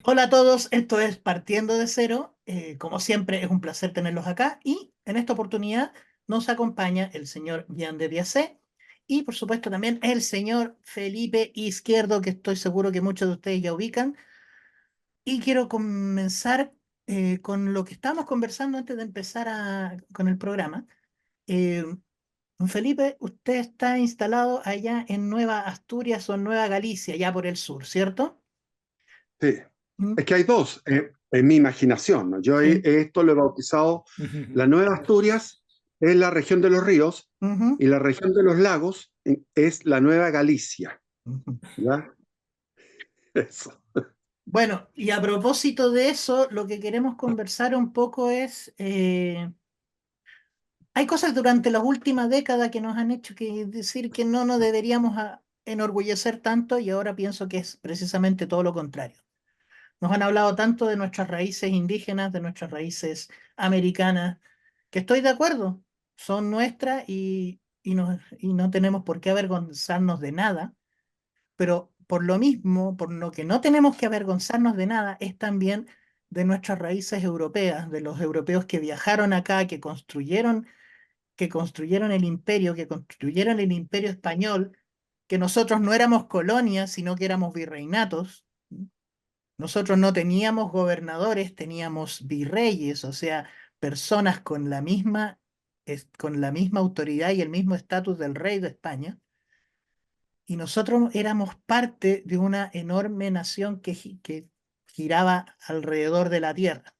Hola a todos, esto es Partiendo de Cero. Como siempre, es un placer tenerlos acá y en esta oportunidad nos acompaña el señor Bian de Biase y por supuesto también el señor Felipe Izquierdo, que estoy seguro que muchos de ustedes ya ubican. Y quiero comenzar con lo que estábamos conversando antes de empezar con el programa. Eh, Don Felipe, usted está instalado allá en Nueva Asturias o en Nueva Galicia, ya por el sur, ¿cierto? Sí, Mm. es que hay dos en mi imaginación, ¿no? Sí. Esto lo he bautizado, la Nueva Asturias es la región de los ríos Ujú, y la región de los lagos es la Nueva Galicia, ujú. ¿ya? Eso. Bueno, y a propósito de eso, lo que queremos conversar un poco es, hay cosas durante las últimas décadas que nos han hecho que decir que no nos deberíamos enorgullecer tanto y ahora pienso que es precisamente todo lo contrario. Nos han hablado tanto de nuestras raíces indígenas, de nuestras raíces americanas, que estoy de acuerdo, son nuestras y no tenemos por qué avergonzarnos de nada. Pero por lo mismo, por lo que no tenemos que avergonzarnos de nada, es también de nuestras raíces europeas, de los europeos que viajaron acá, que construyeron el imperio, que construyeron el imperio español, que nosotros no éramos colonias, sino que éramos virreinatos. Nosotros no teníamos gobernadores, teníamos virreyes, o sea, personas con con la misma autoridad y el mismo estatus del rey de España, y nosotros éramos parte de una enorme nación que giraba alrededor de la Tierra,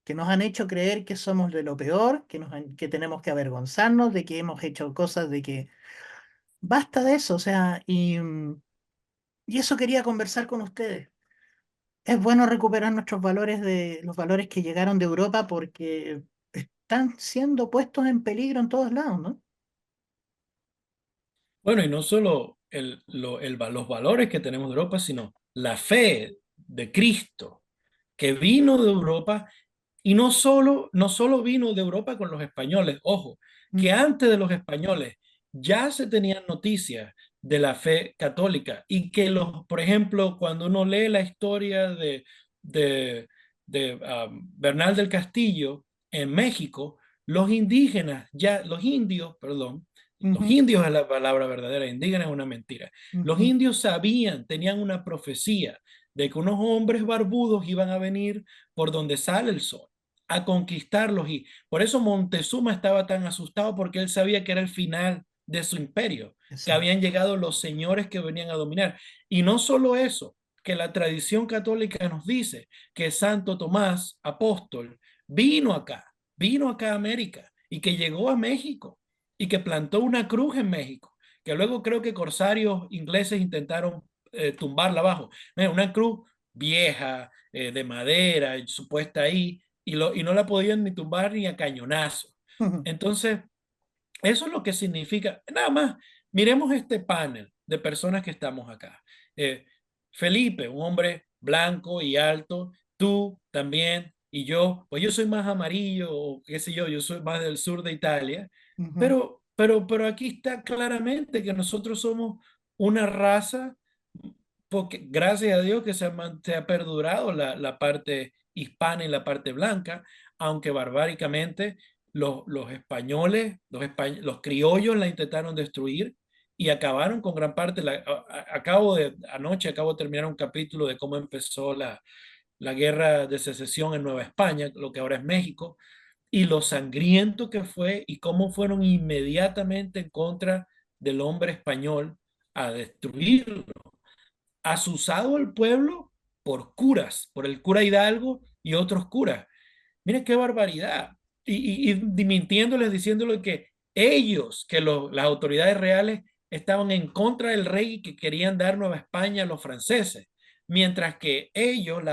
que nos han hecho creer que somos de lo peor, que tenemos que avergonzarnos, de que hemos hecho cosas, de que basta de eso, o sea, y eso quería conversar con ustedes. Es bueno recuperar nuestros valores los valores que llegaron de Europa porque están siendo puestos en peligro en todos lados, ¿no? Bueno, y no solo los valores que tenemos de Europa, sino la fe de Cristo que vino de Europa y no solo vino de Europa con los españoles, ojo, que Mm, antes de los españoles ya se tenían noticias de la fe católica y que por ejemplo, cuando uno lee la historia de, de Bernal del Castillo en México, los indios, perdón, los ujú, indios es la palabra verdadera, indígena es una mentira. Los ujú, indios sabían, tenían una profecía de que unos hombres barbudos iban a venir por donde sale el sol, a conquistarlos. Y por eso Montezuma estaba tan asustado porque él sabía que era el final de su imperio, que exacto. habían llegado los señores que venían a dominar. Y no solo eso, que la tradición católica nos dice que Santo Tomás, apóstol, vino acá a América y que llegó a México y que plantó una cruz en México, que luego creo que corsarios ingleses intentaron tumbarla abajo. Una cruz vieja, de madera, supuesta ahí, y no la podían ni tumbar ni a cañonazo. Entonces, eso es lo que significa. Nada más, miremos este panel de personas que estamos acá. Eh, Felipe, un hombre blanco y alto, tú también, y yo, pues yo soy más amarillo, o qué sé yo soy más del sur de Italia, Ujú. pero aquí está claramente que nosotros somos una raza, porque gracias a Dios que se ha perdurado la parte hispana y la parte blanca, aunque barbáricamente los españoles, los criollos la intentaron destruir y acabaron con gran parte. Anoche acabo de terminar un capítulo de cómo empezó la guerra de secesión en Nueva España, lo que ahora es México, y lo sangriento que fue y cómo fueron inmediatamente en contra del hombre español a destruirlo, asusado el pueblo por curas, por el cura Hidalgo y otros curas. Miren qué barbaridad. Y mintiéndoles, diciéndoles que ellos, las autoridades reales, estaban en contra del rey y que querían dar Nueva España a los franceses, mientras que ellos,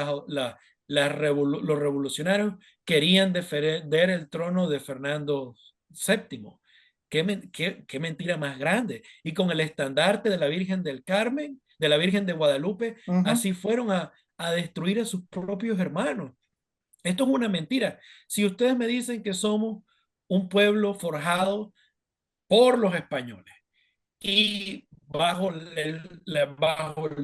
los revolucionarios, querían defender el trono de Fernando VII. Qué mentira más grande. Y con el estandarte de la Virgen del Carmen, de la Virgen de Guadalupe, Ujú. así fueron a destruir a sus propios hermanos. Esto es una mentira. Si ustedes me dicen que somos un pueblo forjado por los españoles y bajo el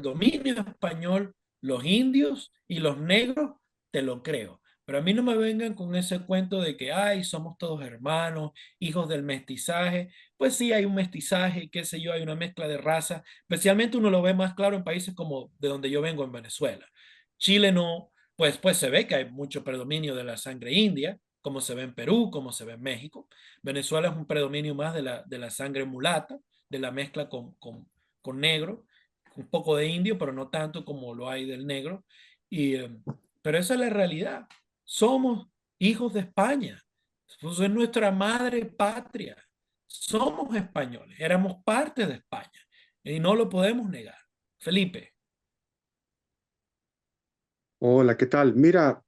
dominio español Los indios y los negros, te lo creo. Pero a mí no me vengan con ese cuento de que, ay, somos todos hermanos, hijos del mestizaje. Pues sí, hay un mestizaje, qué sé yo, hay una mezcla de razas. Especialmente uno lo ve más claro en países como de donde yo vengo, en Venezuela. Chile no, pues se ve que hay mucho predominio de la sangre india, como se ve en Perú, como se ve en México. Venezuela es un predominio más de la sangre mulata, de la mezcla con negro, un poco de indio, pero no tanto como lo hay del negro. Y, pero esa es la realidad. Somos hijos de España. Pues es nuestra madre patria. Somos españoles. Éramos parte de España. Y no lo podemos negar. Felipe. Hola, ¿qué tal? Mira,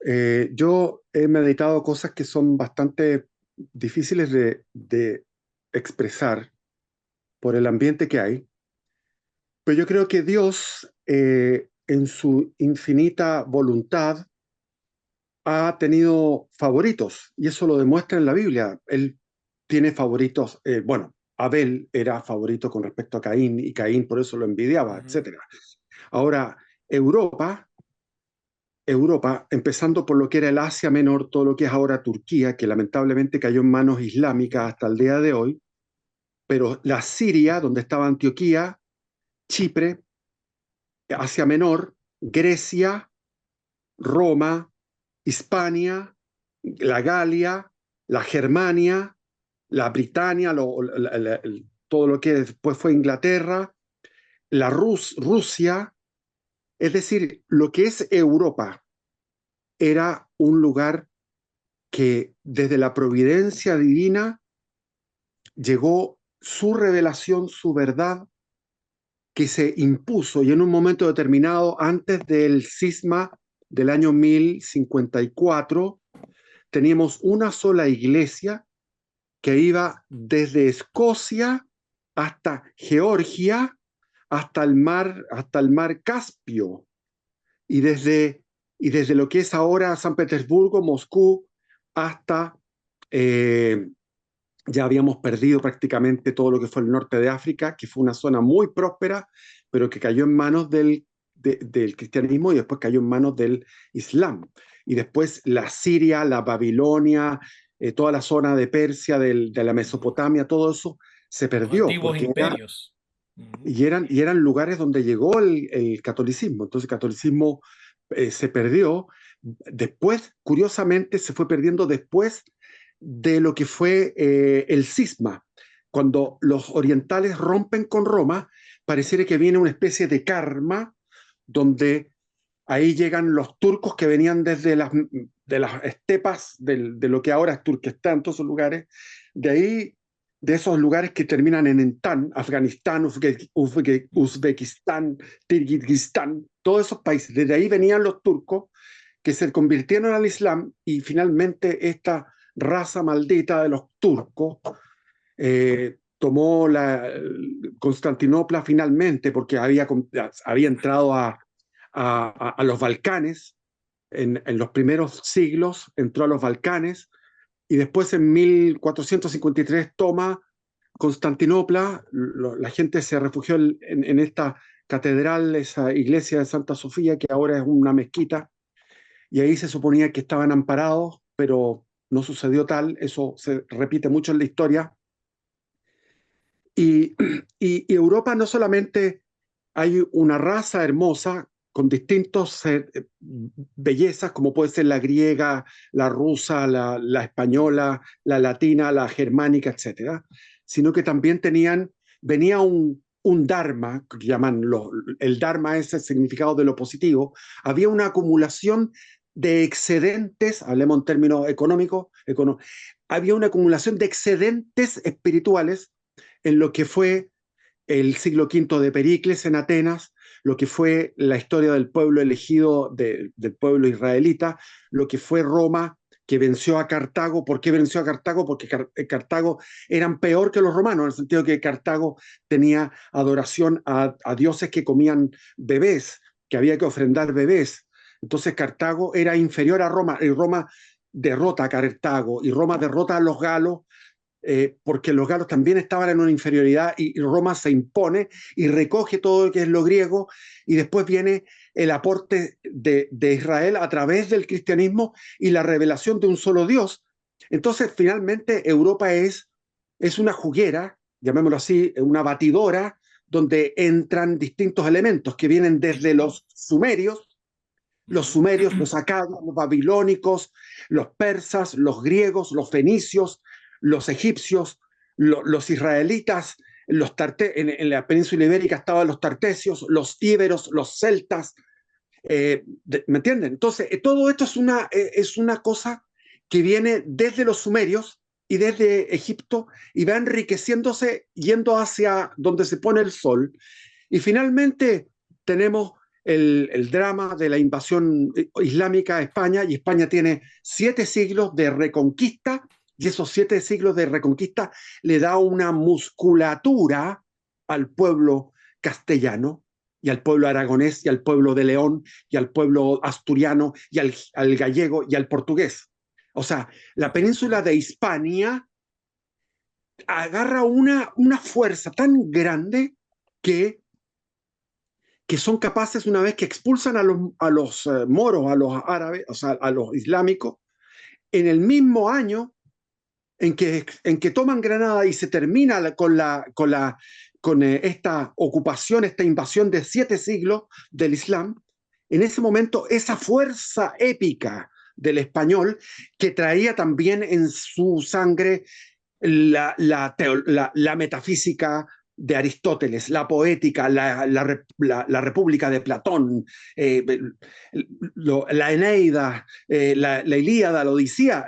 yo he meditado cosas que son bastante difíciles de expresar por el ambiente que hay, pero yo creo que Dios, en su infinita voluntad, ha tenido favoritos, y eso lo demuestra en la Biblia. Él tiene favoritos, bueno, Abel era favorito con respecto a Caín, y Caín por eso lo envidiaba, etc. Ahora, Europa empezando por lo que era el Asia Menor, todo lo que es ahora Turquía, que lamentablemente cayó en manos islámicas hasta el día de hoy, pero la Siria, donde estaba Antioquía, Chipre, Asia Menor, Grecia, Roma, Hispania, la Galia, la Germania, la Britania, todo lo que después fue Inglaterra, Rusia, es decir, lo que es Europa era un lugar que desde la providencia divina llegó su revelación, su verdad, que se impuso y en un momento determinado, antes del cisma del año 1054, teníamos una sola iglesia que iba desde Escocia hasta Georgia, hasta el mar Caspio, y desde, y desde lo que es ahora San Petersburgo, Moscú, hasta ya habíamos perdido prácticamente todo lo que fue el norte de África, que fue una zona muy próspera, pero que cayó en manos del cristianismo y después cayó en manos del Islam. Y después la Siria, la Babilonia, toda la zona de Persia, de la Mesopotamia, todo eso se Los perdió, antiguos imperios. y eran lugares donde llegó el catolicismo. Entonces el catolicismo se perdió. Después, curiosamente, se fue perdiendo después de lo que fue el cisma. Cuando los orientales rompen con Roma, pareciera que viene una especie de karma, donde ahí llegan los turcos que venían desde de las estepas de lo que ahora es Turquestán, todos esos lugares, de ahí, de esos lugares que terminan en Entán, Afganistán, Uzbekistán, Kirguistán, todos esos países. Desde ahí venían los turcos que se convirtieron al Islam, y finalmente esta raza maldita de los turcos tomó Constantinopla finalmente, porque había entrado a los Balcanes. En los primeros siglos entró a los Balcanes, y después en 1453 toma Constantinopla. La gente se refugió en esta catedral, esa iglesia de Santa Sofía, que ahora es una mezquita, y ahí se suponía que estaban amparados, pero no sucedió tal. Eso se repite mucho en la historia. Y, y Europa no solamente hay una raza hermosa con distintas bellezas, como puede ser la griega, la rusa, la española, la latina, la germánica, etcétera, sino que también venía un dharma, que llaman el dharma es el significado de lo positivo. Había una acumulación de excedentes, hablemos en términos económicos, había una acumulación de excedentes espirituales en lo que fue el siglo V de Pericles en Atenas, lo que fue la historia del pueblo elegido, del pueblo israelita, lo que fue Roma, que venció a Cartago. ¿Por qué venció a Cartago? Porque Cartago eran peor que los romanos, en el sentido que Cartago tenía adoración a dioses que comían bebés, que había que ofrendar bebés. Entonces Cartago era inferior a Roma, y Roma derrota a Cartago, y Roma derrota a los galos, porque los galos también estaban en una inferioridad, y Roma se impone y recoge todo lo que es lo griego, y después viene el aporte de Israel a través del cristianismo y la revelación de un solo Dios. Entonces, finalmente, Europa es una juguera, llamémoslo así, una batidora, donde entran distintos elementos que vienen desde los sumerios, los acadios, los babilónicos, los persas, los griegos, los fenicios, los egipcios, los israelitas, en la península ibérica estaban los tartesios, los íberos, los celtas, ¿me entienden? Entonces, todo esto es una cosa que viene desde los sumerios y desde Egipto y va enriqueciéndose yendo hacia donde se pone el sol. Y finalmente tenemos el drama de la invasión islámica a España, y España tiene 7 siglos de reconquista, y esos 7 siglos de reconquista le da una musculatura al pueblo castellano, y al pueblo aragonés, y al pueblo de León, y al pueblo asturiano, y al gallego, y al portugués. O sea, la península de Hispania agarra una fuerza tan grande que son capaces, una vez que expulsan a los moros, a los árabes, o sea, a los islámicos, en el mismo año en que toman Granada y se termina con esta ocupación, esta invasión de 7 siglos del Islam, en ese momento esa fuerza épica del español, que traía también en su sangre la metafísica de Aristóteles, la poética, la República de Platón, la Eneida, la Ilíada, la Odisea,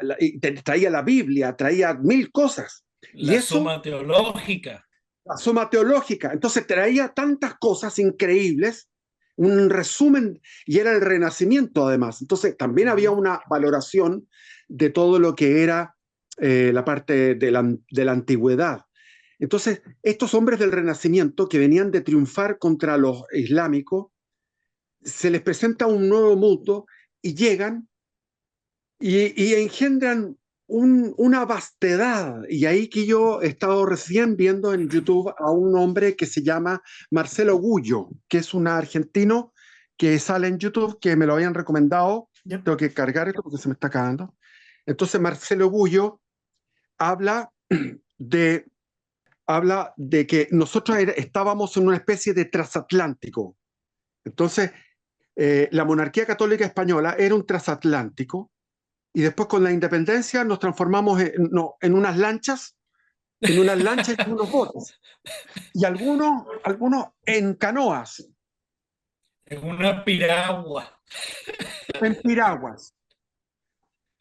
traía la Biblia, traía 1000 cosas. Y La eso, suma teológica. la suma teológica, entonces traía tantas cosas increíbles, un resumen, y era el Renacimiento además. Entonces también había una valoración de todo lo que era la parte de la antigüedad. Entonces, estos hombres del Renacimiento que venían de triunfar contra los islámicos, se les presenta un nuevo mundo y llegan y engendran una vastedad. Y ahí que yo he estado recién viendo en YouTube a un hombre que se llama Marcelo Gullo, que es un argentino que sale en YouTube, que me lo habían recomendado. Yep. Tengo que cargar esto porque se me está acabando. Entonces, Marcelo Gullo habla de que nosotros estábamos en una especie de transatlántico. Entonces, la monarquía católica española era un transatlántico, y después con la independencia nos transformamos en unas lanchas, y en unos botes, y algunos en canoas, Es una piragua. en piraguas,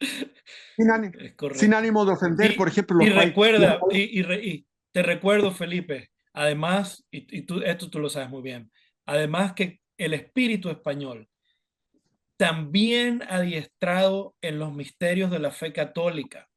Es sin correcto. ánimo de ofender, por ejemplo, los países. Recuerda, y te recuerdo, Felipe, además, esto tú lo sabes muy bien, además que el espíritu español, también adiestrado en los misterios de la fe católica,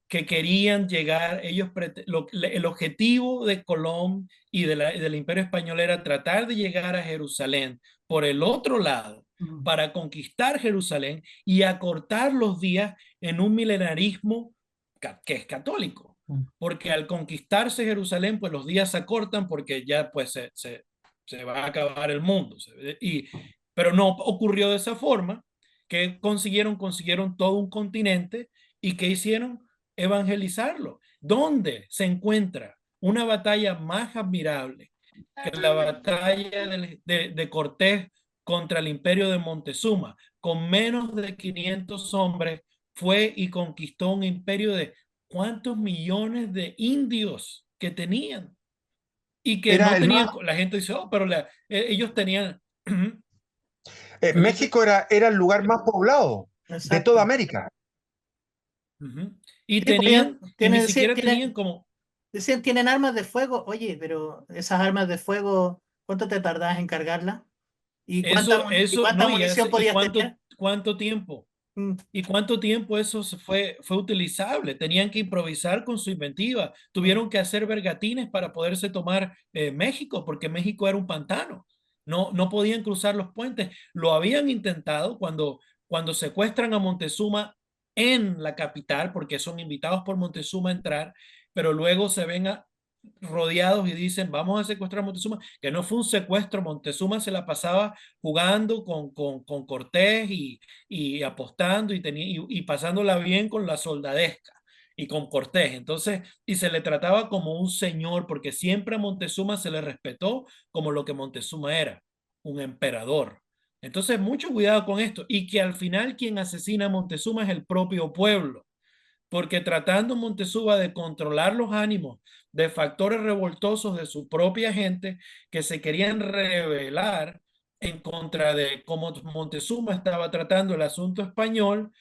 que querían llegar, el objetivo de Colón y del Imperio Español era tratar de llegar a Jerusalén por el otro lado, para conquistar Jerusalén y acortar los días en un milenarismo que es católico. Porque al conquistarse Jerusalén, pues los días se acortan porque ya pues se va a acabar el mundo. Pero no ocurrió de esa forma. Que consiguieron todo un continente. ¿Y qué hicieron? Evangelizarlo. ¿Dónde se encuentra una batalla más admirable que la batalla de Cortés contra el imperio de Montezuma? Con menos de 500 hombres fue y conquistó un imperio de ¿cuántos millones de indios que tenían? Y que Era no el más, tenían, la gente dice, oh, pero ellos tenían... México era el lugar más poblado de toda Exacto. América. Y Sí, pues, ni siquiera tenían como... decían, tienen armas de fuego. Oye, pero esas armas de fuego, ¿cuánto te tardás en cargarlas? ¿Y cuánta No, munición y podías tener? cuánto tiempo. Mm, ¿Y cuánto tiempo eso fue utilizable? Tenían que improvisar con su inventiva. mm. Tuvieron que hacer bergatines para poderse tomar México, porque México era un pantano. No podían cruzar los puentes. Lo habían intentado cuando secuestran a Montezuma en la capital, porque son invitados por Montezuma a entrar, pero luego se ven rodeados y dicen, vamos a secuestrar a Montezuma, que no fue un secuestro, Montezuma se la pasaba jugando con Cortés y apostando y pasándola bien con la soldadesca y con Cortés. Entonces, y se le trataba como un señor, porque siempre a Montezuma se le respetó como lo que Montezuma era, un emperador. Entonces, mucho cuidado con esto, y que al final quien asesina a Montezuma es el propio pueblo, porque tratando Montezuma de controlar los ánimos de factores revoltosos de su propia gente que se querían rebelar en contra de cómo Montezuma estaba tratando el asunto español,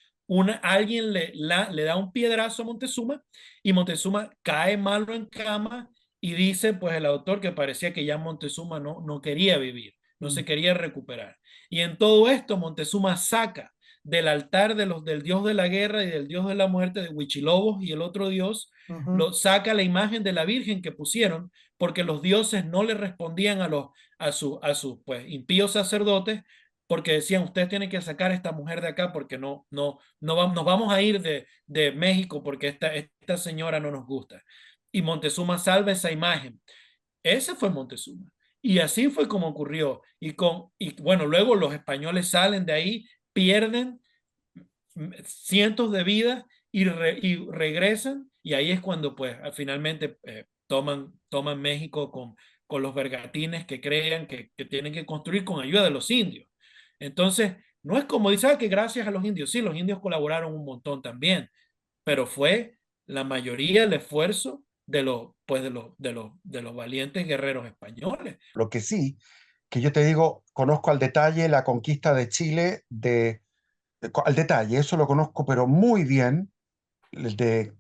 alguien le da un piedrazo a Montezuma y Montezuma cae malo en cama y dice, pues el autor, que parecía que ya Montezuma no quería vivir, no se quería recuperar. Y en todo esto Montezuma saca del altar del dios de la guerra y del dios de la muerte, de Huichilobos y el otro dios, Ujú. saca la imagen de la Virgen que pusieron, porque los dioses no le respondían a sus pues, impíos sacerdotes, porque decían, ustedes tienen que sacar a esta mujer de acá porque nos vamos a ir de México porque esta señora no nos gusta. Y Montezuma salva esa imagen. Ese fue Montezuma. Y así fue como ocurrió. Y bueno, luego los españoles salen de ahí, pierden cientos de vidas y regresan. Y ahí es cuando pues finalmente toman México con los bergatines que crean que tienen que construir con ayuda de los indios. Entonces, no es como dice que gracias a los indios, sí, los indios colaboraron un montón también, pero fue la mayoría el esfuerzo de los valientes guerreros españoles. Lo que sí, que yo te digo, conozco al detalle la conquista de Chile, al detalle, eso lo conozco, pero muy bien, el de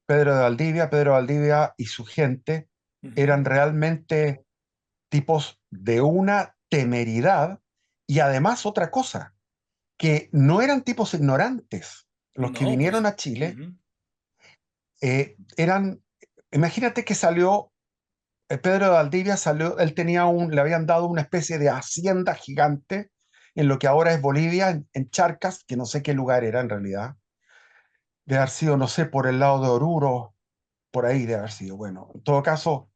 Pedro de Valdivia y su gente Uh -huh. eran realmente tipos de una temeridad y además otra cosa, que no eran tipos ignorantes. Los que No, pues. vinieron a Uh Chile -huh. eran, imagínate que salió Pedro de Valdivia salió, él le habían dado una especie de hacienda gigante en lo que ahora es Bolivia, en Charcas, que no sé qué lugar era en realidad. De haber sido, no sé, por el lado de Oruro, por ahí de haber sido. Bueno, en todo caso,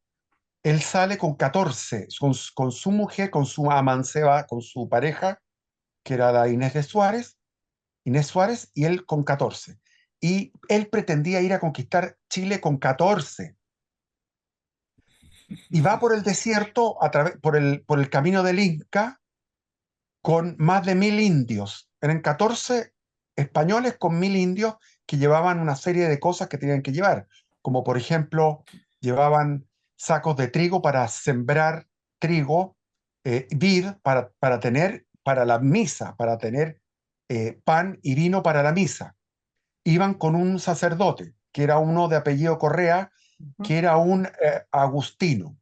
él sale con 14, con su mujer, con su amanceba, con su pareja, que era la Inés Suárez, y él con 14. Y él pretendía ir a conquistar Chile con 14. Y va por el desierto, por el camino del Inca, con más de 1000 indios. Eran 14 españoles con 1000 indios que llevaban una serie de cosas que tenían que llevar, como por ejemplo, llevaban sacos de trigo para sembrar trigo, vid para tener para la misa, para tener pan y vino para la misa. Iban con un sacerdote, que era uno de apellido Correa, Ujú. que era un agustino,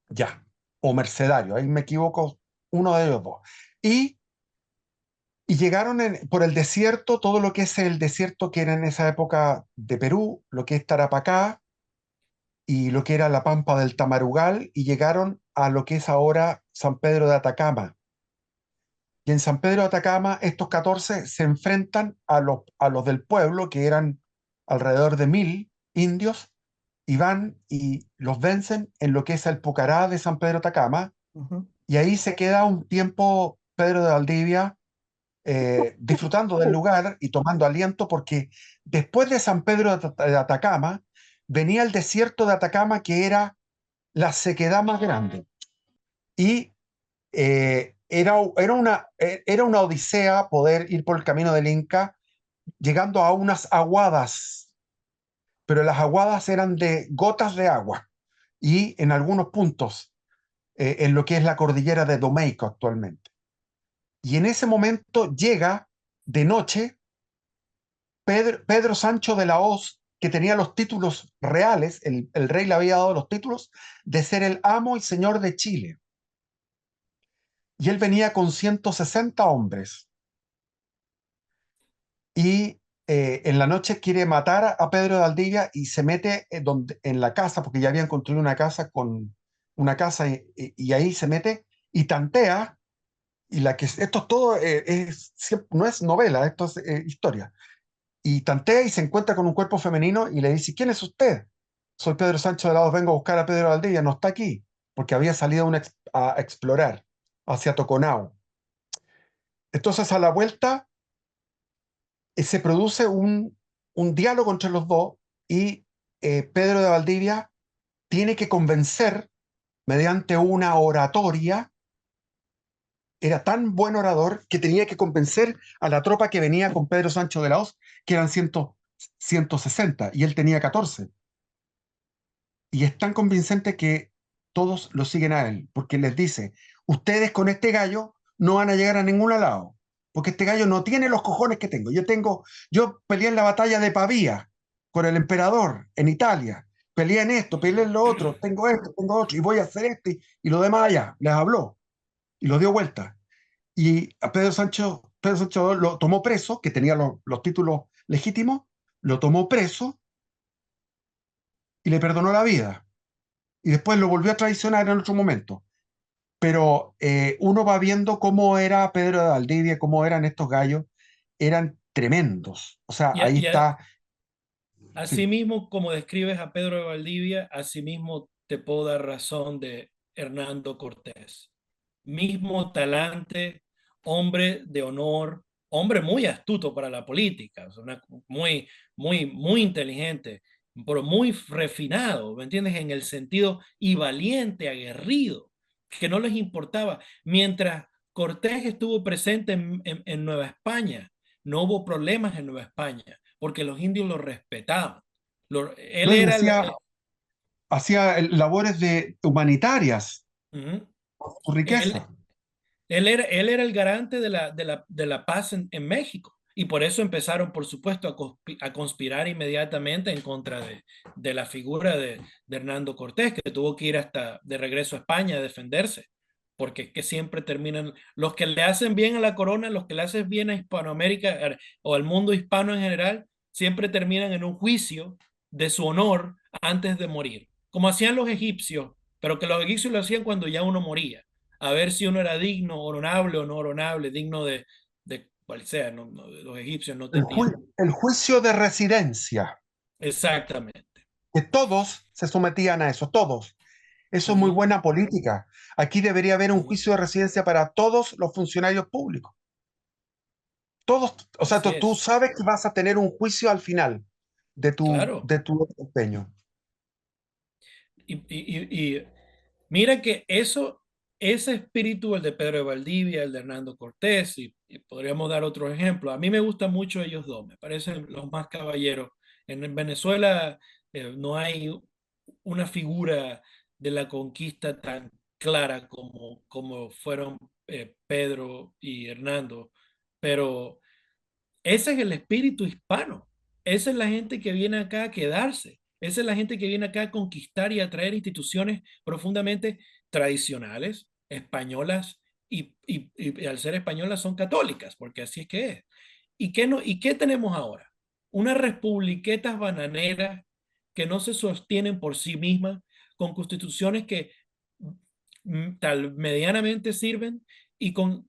ya, o mercedario, ahí me equivoco, uno de ellos dos. Y Y llegaron por el desierto, todo lo que es el desierto que era en esa época de Perú, lo que es Tarapacá y lo que era la Pampa del Tamarugal, y llegaron a lo que es ahora San Pedro de Atacama. Y en San Pedro de Atacama, estos 14 se enfrentan a los del pueblo, que eran alrededor de 1000 indios, y van y los vencen en lo que es el Pucará de San Pedro de Atacama, Ujú. y ahí se queda un tiempo Pedro de Valdivia disfrutando del lugar y tomando aliento, porque después de San Pedro de Atacama venía el desierto de Atacama, que era la sequedad más grande. Y era una odisea poder ir por el camino del Inca, llegando a unas aguadas, pero las aguadas eran de gotas de agua, y en algunos puntos, en lo que es la cordillera de Domeico actualmente. Y en ese momento llega de noche Pedro Sancho de la Hoz, que tenía los títulos reales, el rey le había dado los títulos de ser el amo y señor de Chile. Y él venía con 160 hombres. Y en la noche quiere matar a Pedro de Valdivia y se mete en la casa, porque ya habían construido una casa, y ahí se mete y tantea. Esto es todo, no es novela, esto es historia. Y tantea y se encuentra con un cuerpo femenino y le dice: ¿quién es usted? soy Pedro Sancho de la Hoz, vengo a buscar a Pedro Valdivia, no está aquí, porque había salido a explorar hacia Toconao. Entonces, a la vuelta, se produce un diálogo entre los dos y Pedro de Valdivia tiene que convencer mediante una oratoria. Era tan buen orador que tenía que convencer a la tropa que venía con Pedro Sancho de la Hoz, que eran 160, y él tenía 14. Y es tan convincente que todos lo siguen a él, porque les dice, ustedes con este gallo no van a llegar a ningún lado, porque este gallo no tiene los cojones que tengo. Yo peleé en la batalla de Pavía con el emperador en Italia, peleé en esto, peleé en lo otro, tengo esto, tengo otro, y voy a hacer esto, y lo demás allá. Les habló, y lo dio vuelta. Y a Pedro Sancho lo tomó preso, que tenía los títulos legítimos, lo tomó preso y le perdonó la vida. Y después lo volvió a traicionar en otro momento. Pero uno va viendo cómo era Pedro de Valdivia, cómo eran estos gallos, eran tremendos. O sea, Y, ahí está. Sí. asimismo, como describes a Pedro de Valdivia, asimismo te puedo dar razón de Hernando Cortés. Mismo talante, hombre de honor, hombre muy astuto para la política, o sea, muy inteligente, pero muy refinado, ¿me entiendes? En el sentido y valiente, aguerrido, que no les importaba. Mientras Cortés estuvo presente en Nueva España, no hubo problemas en Nueva España, porque los indios lo respetaban. Él No, y era hacía labores humanitarias, uh-huh. su riqueza. él, él era el garante de la paz en México. Y por eso empezaron, por supuesto, a conspirar inmediatamente en contra de la figura de Hernando Cortés, que tuvo que ir hasta de regreso a España a defenderse, porque es que siempre terminan, los que le hacen bien a la corona, los que le hacen bien a Hispanoamérica o al mundo hispano en general, siempre terminan en un juicio de su honor antes de morir, como hacían los egipcios, pero que los egipcios lo hacían cuando ya uno moría a ver si uno era digno, honorable o no honorable, digno de cual sea, los egipcios no tenían. El juicio de residencia, Exactamente. que todos se sometían a eso, todos. Eso es muy Uh-huh, buena política. Aquí debería haber un uh-huh. juicio de residencia para todos los funcionarios públicos. Todos, o sea, Así tú es, sabes que vas a tener un juicio al final de tu, claro. de tu desempeño. Y mira que ese espíritu, el de Pedro de Valdivia, el de Hernando Cortés, y podríamos dar otro ejemplo. A mí me gustan mucho ellos dos, me parecen los más caballeros. En Venezuela no hay una figura de la conquista tan clara como fueron Pedro y Hernando, pero ese es el espíritu hispano. Esa es la gente que viene acá a quedarse. Esa es la gente que viene acá a conquistar y a traer instituciones profundamente tradicionales, españolas, y al ser españolas son católicas, porque así es que es. ¿Y qué tenemos ahora? Unas republiquetas bananeras que no se sostienen por sí mismas, con constituciones que tal medianamente sirven y con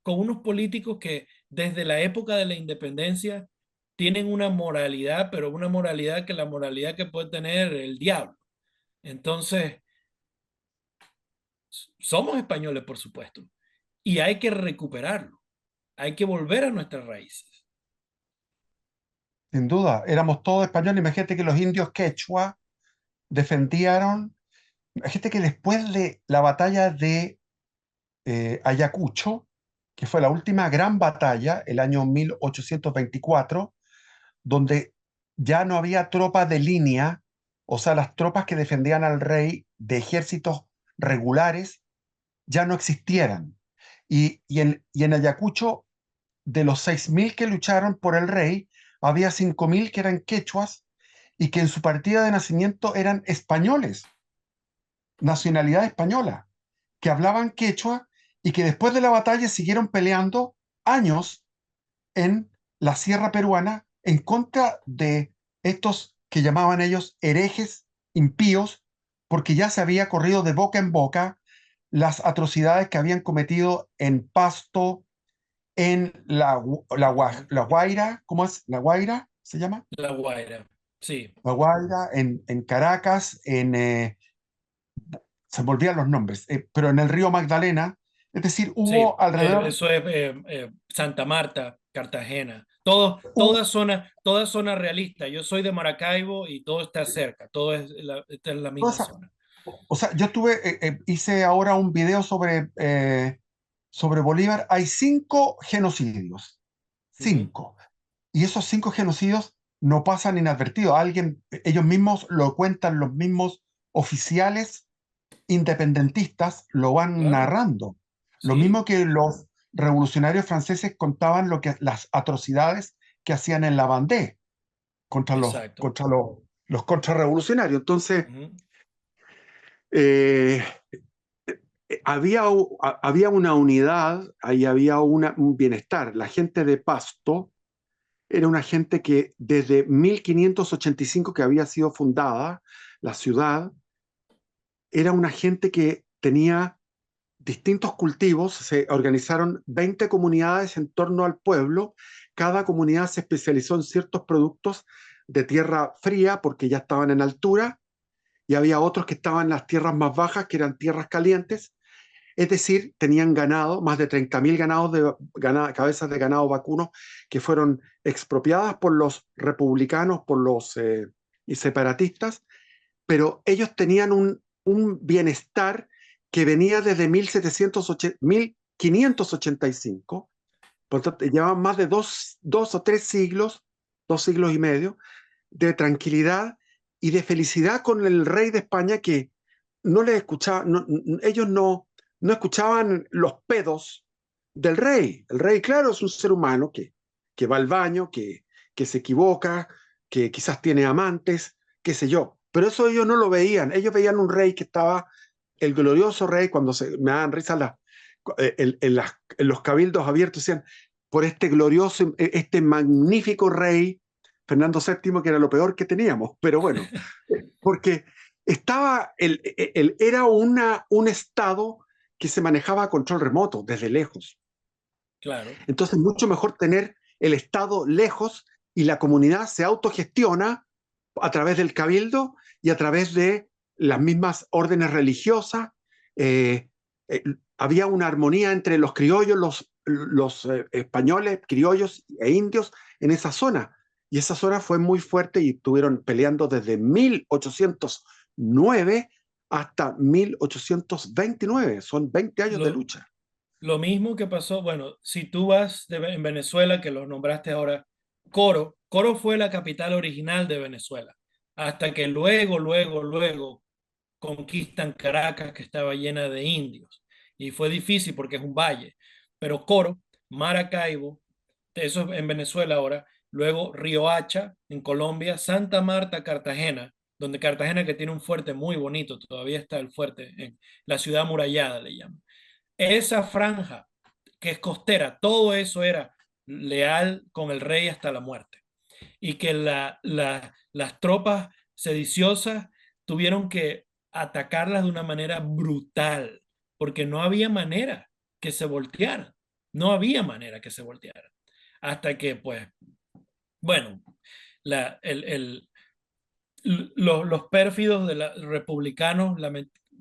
unos políticos que desde la época de la independencia tienen una moralidad, pero una moralidad que la moralidad que puede tener el diablo. Entonces, somos españoles, por supuesto, y hay que recuperarlo, hay que volver a nuestras raíces. Sin duda, éramos todos españoles. Imagínate que los indios quechua defendieron. Imagínate que después de la batalla de Ayacucho, que fue la última gran batalla, el año 1824, donde ya no había tropas de línea, o sea, las tropas que defendían al rey de ejércitos regulares ya no existieran. Y en Ayacucho, de los 6.000 que lucharon por el rey, había 5.000 que eran quechuas y que en su partida de nacimiento eran españoles, nacionalidad española, que hablaban quechua y que después de la batalla siguieron peleando años en la sierra peruana en contra de estos que llamaban ellos herejes impíos, porque ya se había corrido de boca en boca las atrocidades que habían cometido en Pasto, en la Uh-huh. Guaira, ¿cómo es? ¿La Guaira se llama? La Guaira, Sí, La Guaira, en Caracas, se me olvidan los nombres, pero en el río Magdalena, es decir, sí, hubo alrededor, eso es Santa Marta, Cartagena, hubo- toda zona realista. Yo soy de Maracaibo y todo está cerca, esta es la toda misma esa- zona. o sea, hice ahora un video sobre Bolívar. Hay 5 genocidios, Ujú. 5. Y esos 5 genocidios no pasan inadvertidos. Ellos mismos lo cuentan, los mismos oficiales independentistas lo van Claro, narrando. Lo mismo sí, que los revolucionarios franceses contaban las atrocidades que hacían en la Vendée contra exacto. los contrarrevolucionarios. Entonces, Ujú. eh, había una unidad, ahí había un bienestar. La gente de Pasto era una gente que desde 1585 que había sido fundada la ciudad, era una gente que tenía distintos cultivos. Se organizaron 20 comunidades en torno al pueblo. Cada comunidad se especializó en ciertos productos de tierra fría porque ya estaban en altura, y había otros que estaban en las tierras más bajas, que eran tierras calientes. Es decir, tenían ganado, más de 30.000 cabezas de ganado vacuno que fueron expropiadas por los republicanos, por los y separatistas, pero ellos tenían un bienestar que venía desde 1585. Por tanto, llevaban más de dos o 3 siglos, 2 siglos y medio, de tranquilidad y de felicidad con el rey de España, que no les escuchaba, ellos no escuchaban los pedos del rey. El rey, claro, es un ser humano que va al baño, que se equivoca, que quizás tiene amantes, qué sé yo. Pero eso ellos no lo veían. Ellos veían un rey que estaba, el glorioso rey, cuando me daban risa en los cabildos abiertos, decían, por este glorioso, este magnífico rey, Fernando VII, que era lo peor que teníamos. Pero bueno, porque era un estado que se manejaba a control remoto, desde lejos. Claro. Entonces, mucho mejor tener el estado lejos y la comunidad se autogestiona a través del cabildo y a través de las mismas órdenes religiosas. Eh, eh, Había una armonía entre los criollos, los españoles, criollos e indios en esa zona. Y esa zona fue muy fuerte y estuvieron peleando desde 1809 hasta 1829. Son 20 años de Lo, lucha. lo mismo que pasó, bueno, si tú vas en Venezuela, que lo nombraste ahora, Coro fue la capital original de Venezuela, hasta que luego conquistan Caracas, que estaba llena de indios. Y fue difícil porque es un valle. Pero Coro, Maracaibo, eso es en Venezuela ahora, luego Riohacha en Colombia, Santa Marta, Cartagena, donde Cartagena que tiene un fuerte muy bonito, todavía está el fuerte, en la ciudad amurallada le llaman. Esa franja que es costera, todo eso era leal con el rey hasta la muerte. Y que las tropas sediciosas tuvieron que atacarlas de una manera brutal, porque no había manera que se voltearan, no había manera que se voltearan. Hasta que, pues, bueno, la, el, los pérfidos de los republicanos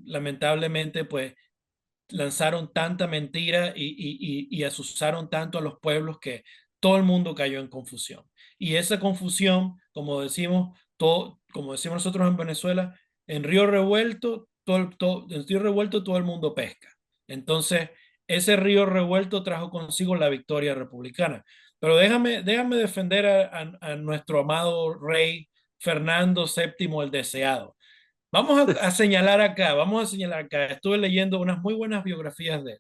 lamentablemente, pues, lanzaron tanta mentira y asusaron tanto a los pueblos que todo el mundo cayó en confusión. Y esa confusión, como decimos nosotros en Venezuela, en Río Revuelto, en Río Revuelto todo el mundo pesca. Entonces, ese río revuelto trajo consigo la victoria republicana. Pero déjame defender a nuestro amado rey Fernando VII el Deseado. Vamos a señalar acá. Estuve leyendo unas muy buenas biografías de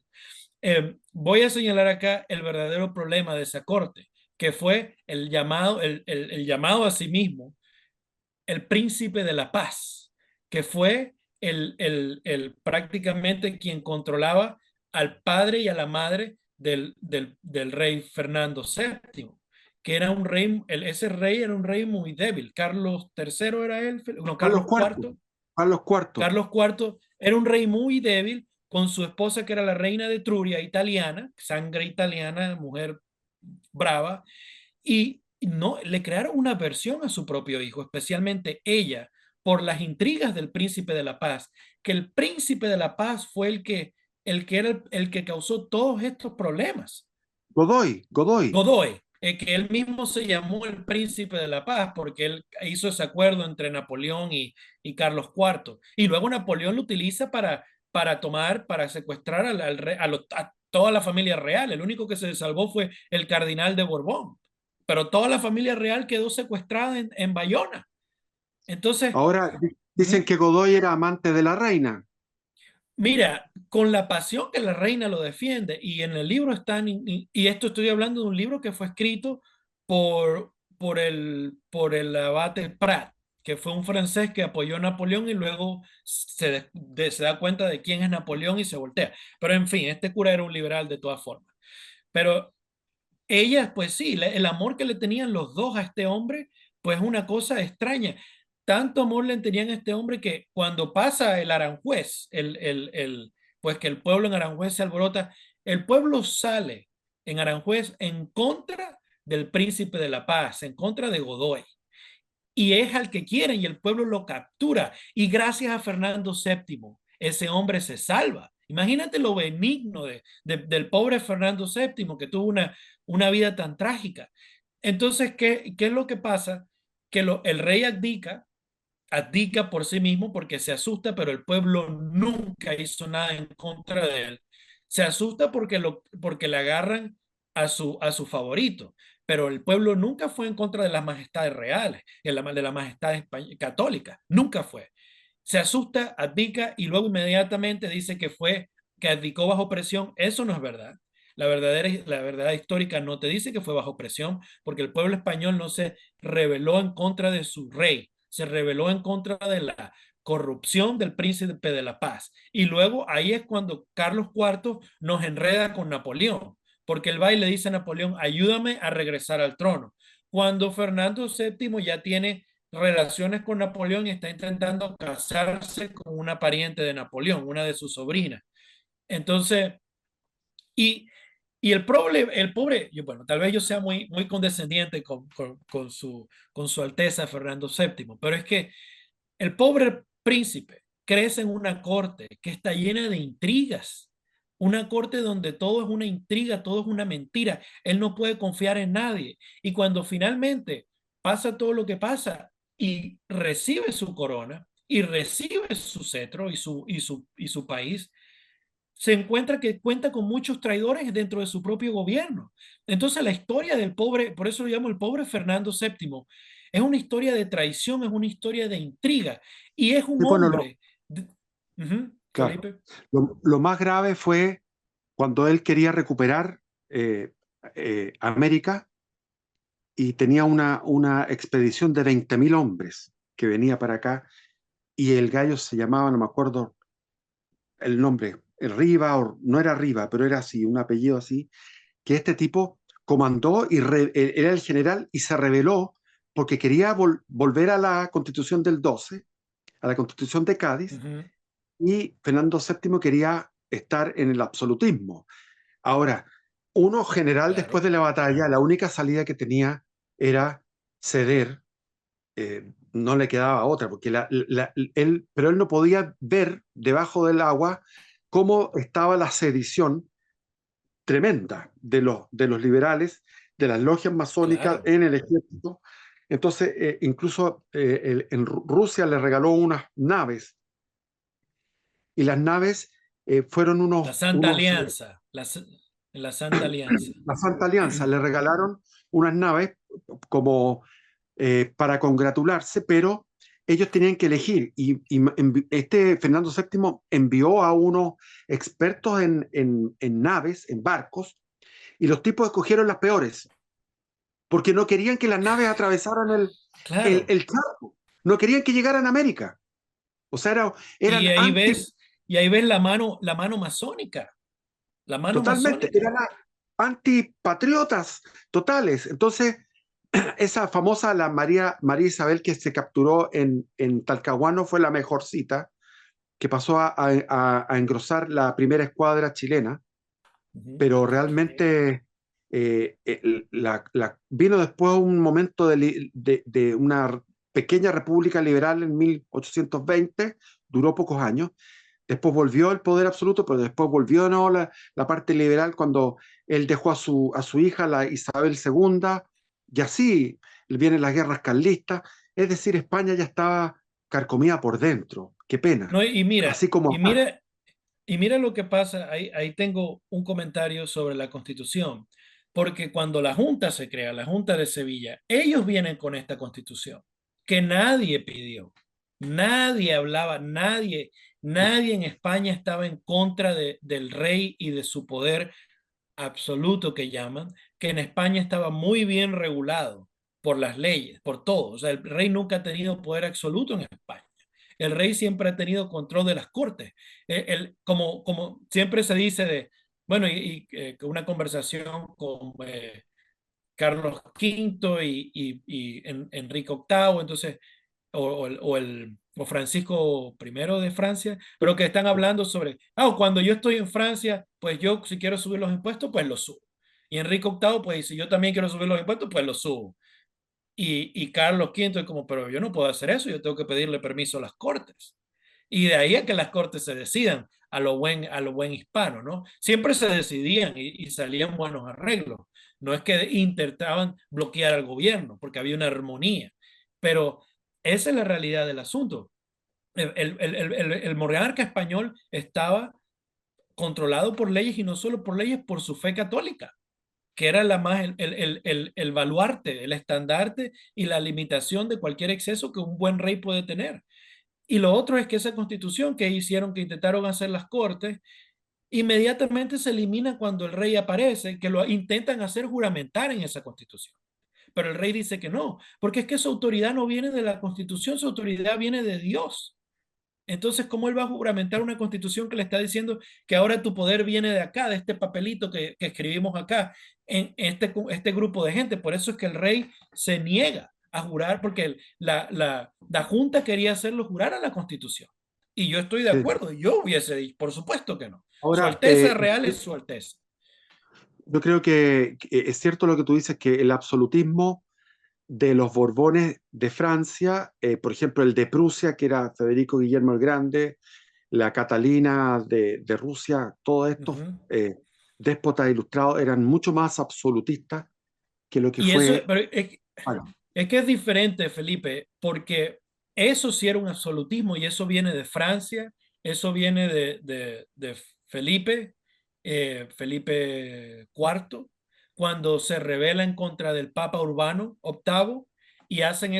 él. Voy a señalar acá el verdadero problema de esa corte, que fue el llamado a sí mismo el príncipe de la paz, que fue prácticamente quien controlaba al padre y a la madre del rey Fernando VII, que era un rey, ese rey era un rey muy débil. Carlos III era él, no, Carlos Carlos IV. IV. Carlos IV. Carlos IV era un rey muy débil con su esposa, que era la reina de Etruria, italiana, sangre italiana, mujer brava, no, le crearon una versión a su propio hijo, especialmente ella, por las intrigas del príncipe de la paz, que el príncipe de la paz fue el que causó todos estos problemas. Godoy. Godoy, que él mismo se llamó el príncipe de la paz porque él hizo ese acuerdo entre Napoleón y Carlos IV. Y luego Napoleón lo utiliza para secuestrar a toda la familia real. El único que se salvó fue el cardenal de Borbón, pero toda la familia real quedó secuestrada en Bayona. Entonces, Ahora dicen que Godoy era amante de la reina. mira, con la pasión que la reina lo defiende, y en el libro están, y esto estoy hablando de un libro que fue escrito por el abate Prat, que fue un francés que apoyó a Napoleón y luego se da cuenta de quién es Napoleón y se voltea. Pero en fin, este cura era un liberal de todas formas. Pero ella, pues sí, el amor que le tenían los dos a este hombre, pues es una cosa extraña. Tanto amor le tenían a este hombre que cuando pasa el Aranjuez, pues que el pueblo en Aranjuez se alborota, el pueblo sale en Aranjuez en contra del príncipe de la paz, en contra de Godoy. Y es al que quieren y el pueblo lo captura. Y gracias a Fernando VII, ese hombre se salva. Imagínate lo benigno del pobre Fernando VII que tuvo una vida tan trágica. Entonces, ¿qué es lo que pasa? Que el rey abdica por sí mismo porque se asusta, pero el pueblo nunca hizo nada en contra de él. Se asusta porque le agarran a su favorito, pero el pueblo nunca fue en contra de las majestades reales, de la majestad católica, nunca fue. Se asusta, abdica y luego inmediatamente dice que abdicó bajo presión. Eso no es verdad. La verdad histórica no te dice que fue bajo presión, porque el pueblo español no se rebeló en contra de su rey, se rebeló en contra de la corrupción del príncipe de la paz. Y luego ahí es cuando Carlos IV nos enreda con Napoleón, porque él va y le dice a Napoleón, ayúdame a regresar al trono. Cuando Fernando VII ya tiene relaciones con Napoleón y está intentando casarse con una pariente de Napoleón, una de sus sobrinas. Entonces, y el pobre, bueno, tal vez yo sea muy condescendiente con su Alteza Fernando VII, pero es que el pobre príncipe crece en una corte que está llena de intrigas, una corte donde todo es una intriga, todo es una mentira. Él no puede confiar en nadie. Y cuando finalmente pasa todo lo que pasa y recibe su corona y recibe su cetro y su país, se encuentra que cuenta con muchos traidores dentro de su propio gobierno. Entonces la historia del pobre, por eso lo llamo el pobre Fernando VII, es una historia de traición, es una historia de intriga y es un Y bueno, hombre. Ujú, claro, Felipe. lo más grave fue cuando él quería recuperar América y tenía una expedición de 20.000 hombres que venía para acá y el gallo se llamaba, no me acuerdo el nombre, el Riva, o no era Riva, pero era así, un apellido así, que este tipo comandó y era el general y se rebeló porque quería volver a la constitución del 12, a la constitución de Cádiz, Ujú, y Fernando VII quería estar en el absolutismo. Ahora, uno general después claro. de la batalla, la única salida que tenía era ceder, no le quedaba otra, porque pero él no podía ver debajo del agua cómo estaba la sedición tremenda de los liberales, de las logias masónicas Claro. en el ejército. Entonces, incluso Rusia le regaló unas naves, y las naves fueron La Santa Alianza. La Santa Alianza. la Santa Alianza, le regalaron unas naves como para congratularse, pero ellos tenían que elegir, y este Fernando VII envió a unos expertos en naves, en barcos, y los tipos escogieron las peores, porque no querían que las naves atravesaran Claro. el charco, no querían que llegaran a América. O sea, Y eran ahí ves, y ahí ves la mano masónica. La mano totalmente, masónica. eran antipatriotas totales. Entonces, esa famosa, la María Isabel que se capturó en Talcahuano fue la mejor cita, que pasó a engrosar la primera escuadra chilena, Ujú. pero realmente vino después un momento de una pequeña república liberal en 1820, duró pocos años. Después volvió el poder absoluto, pero después volvió de nuevo la parte liberal cuando él dejó a su hija, la Isabel II, y así vienen las guerras carlistas. Es decir, España ya estaba carcomida por dentro. Qué pena. No, y mira, Así como y acá. mira, y mira lo que pasa, ahí tengo un comentario sobre la Constitución, porque cuando la Junta se crea, la Junta de Sevilla, ellos vienen con esta Constitución que nadie pidió, nadie hablaba, nadie en España estaba en contra del rey y de su poder absoluto que llaman, que en España estaba muy bien regulado por las leyes, por todo. O sea, el rey nunca ha tenido poder absoluto en España. El rey siempre ha tenido control de las cortes. Como siempre se dice de, bueno, una conversación con Carlos V y Enrique VIII, entonces, o Francisco I de Francia, pero que están hablando sobre, cuando yo estoy en Francia, pues yo si quiero subir los impuestos, pues los subo. Y Enrique VIII, pues si yo también quiero subir los impuestos, pues los subo. Y Carlos V es como, pero yo no puedo hacer eso, yo tengo que pedirle permiso a las cortes. Y de ahí a que las cortes se decidan a lo buen hispano, ¿no? Siempre se decidían y salían buenos arreglos. No es que intentaban bloquear al gobierno, porque había una armonía. Pero esa es la realidad del asunto. El monarca español estaba controlado por leyes y no solo por leyes, por su fe católica, que era el baluarte, el estandarte y la limitación de cualquier exceso que un buen rey puede tener. Y lo otro es que esa constitución que hicieron, que intentaron hacer las cortes, inmediatamente se elimina cuando el rey aparece, que lo intentan hacer juramentar en esa constitución. Pero el rey dice que no, porque es que su autoridad no viene de la constitución, su autoridad viene de Dios. Entonces, ¿cómo él va a juramentar una constitución que le está diciendo que ahora tu poder viene de acá, de este papelito que escribimos acá, en este grupo de gente? Por eso es que el rey se niega a jurar, porque la Junta quería hacerlo jurar a la constitución. Y yo estoy de Sí. acuerdo, yo hubiese dicho, por supuesto que no. Su Ahora, Alteza Real es Su Alteza. yo creo que es cierto lo que tú dices, que el absolutismo de los Borbones de Francia, por ejemplo, el de Prusia, que era Federico Guillermo el Grande, la Catalina de Rusia, todos estos déspotas ilustrados eran mucho más absolutistas que lo que Y eso, fue. pero Bueno, es que es diferente, Felipe, porque eso sí era un absolutismo y eso viene de Francia, eso viene de Felipe, Felipe IV, cuando se rebela en contra del Papa Urbano VIII y hacen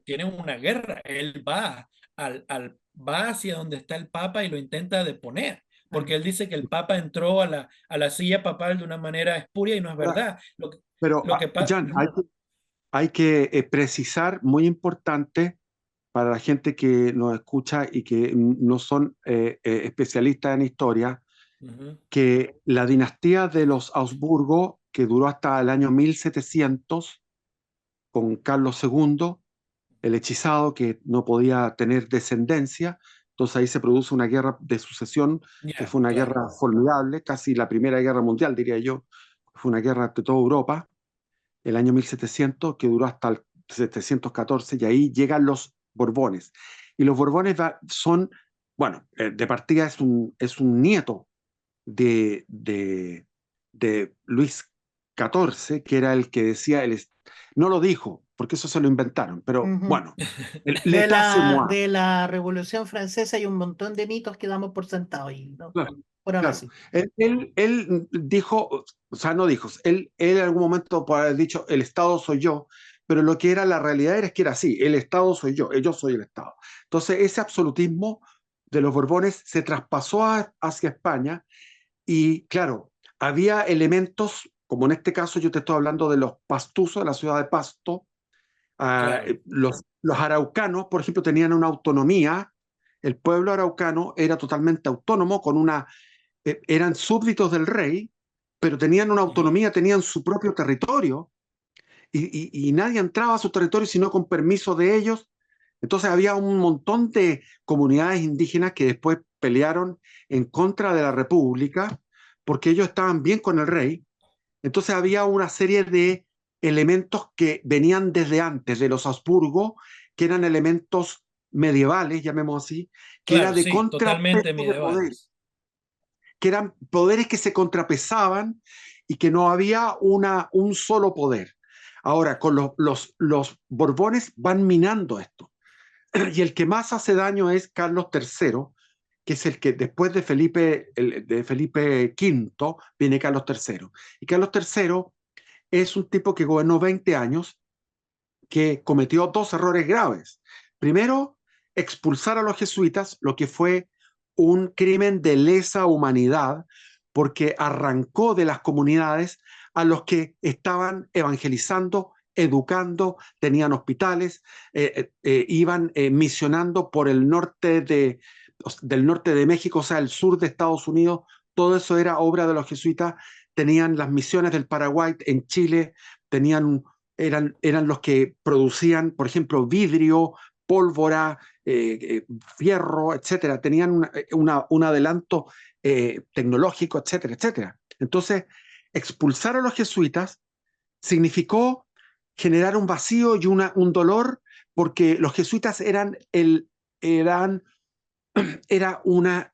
tienen una guerra. Él va hacia donde está el Papa y lo intenta deponer, porque él dice que el Papa entró a la silla papal de una manera espuria y no es ahora, verdad. pero Lo que pasa... Jan, hay que precisar, muy importante para la gente que nos escucha y que no son especialistas en historia, que la dinastía de los Habsburgo, que duró hasta el año 1700, con Carlos II, el hechizado, que no podía tener descendencia, entonces ahí se produce una guerra de sucesión, que Ya, fue una claro. guerra formidable, casi la primera guerra mundial, diría yo, fue una guerra de toda Europa, el año 1700, que duró hasta el 714, y ahí llegan los Borbones. Y los Borbones son, bueno, de partida es un nieto de Luis XIV, que era el que decía, no lo dijo, porque eso se lo inventaron, pero bueno, l'état c'est moi. De la Revolución Francesa hay un montón de mitos que damos por sentado y no Claro, fueron claro. así. Él dijo, o sea, no dijo, él en algún momento puede haber dicho, el Estado soy yo, pero lo que era la realidad era que era así, el Estado soy yo soy el Estado. Entonces, ese absolutismo de los Borbones se traspasó hacia España y, claro, había elementos, como en este caso yo te estoy hablando de los pastusos de la ciudad de Pasto, Claro. los araucanos, por ejemplo, tenían una autonomía, el pueblo araucano era totalmente autónomo, eran súbditos del rey, pero tenían una autonomía, tenían su propio territorio, y nadie entraba a su territorio sino con permiso de ellos. Entonces había un montón de comunidades indígenas que después pelearon en contra de la república porque ellos estaban bien con el rey Entonces había una serie de elementos que venían desde antes de los Habsburgo, que eran elementos medievales, llamémoslo así, que era Claro, de sí, totalmente contrapeso de poder, medievales. que eran poderes que se contrapesaban y que no había un solo poder. Ahora, con los Borbones van minando esto. Y el que más hace daño es Carlos III, que es el que después de Felipe V viene Carlos III. Y Carlos III es un tipo que gobernó 20 años, que cometió dos errores graves. Primero, expulsar a los jesuitas, lo que fue un crimen de lesa humanidad, porque arrancó de las comunidades a los que estaban evangelizando, educando, tenían hospitales, iban misionando por el norte del norte de México, o sea, el sur de Estados Unidos. Todo eso era obra de los jesuitas. Tenían las misiones del Paraguay en Chile, tenían eran los que producían, por ejemplo, vidrio, pólvora, fierro, etcétera. Tenían un adelanto tecnológico, etcétera, etcétera. Entonces, expulsar a los jesuitas significó generar un vacío y un dolor, porque los jesuitas eran era una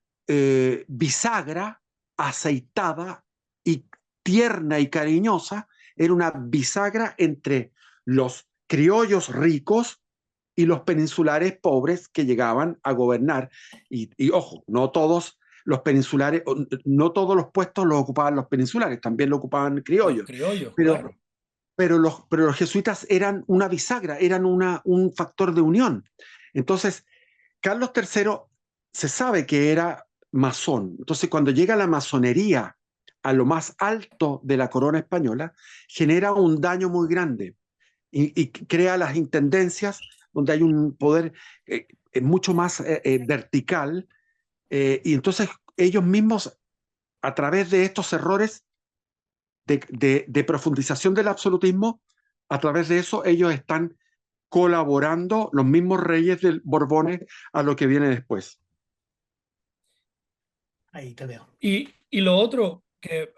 bisagra aceitada y tierna y cariñosa, era una bisagra entre los criollos ricos y los peninsulares pobres que llegaban a gobernar. Y ojo, no todos los peninsulares, no todos los puestos los ocupaban los peninsulares, también lo ocupaban Los criollos. criollos, Pero, claro. pero los jesuitas eran una bisagra, eran un factor de unión. Entonces, Carlos III se sabe que era masón. Entonces, cuando llega la masonería a lo más alto de la corona española, genera un daño muy grande y crea las intendencias donde hay un poder mucho más vertical. Y entonces ellos mismos, a través de estos errores de profundización del absolutismo, a través de eso ellos están colaborando los mismos reyes del Borbones a lo que viene después. Ahí te veo. Y lo otro que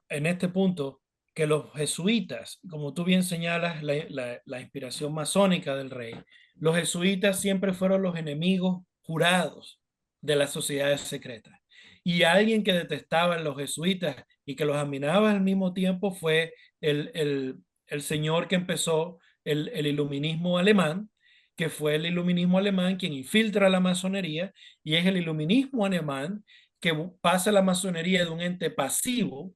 en este punto, que los jesuitas, como tú bien señalas, la inspiración masónica del rey, los jesuitas siempre fueron los enemigos jurados de las sociedades secretas. Y alguien que detestaba a los jesuitas y que los admiraba al mismo tiempo fue el señor que empezó el iluminismo alemán, que fue el iluminismo alemán quien infiltra la masonería, y es el iluminismo alemán que pasa la masonería de un ente pasivo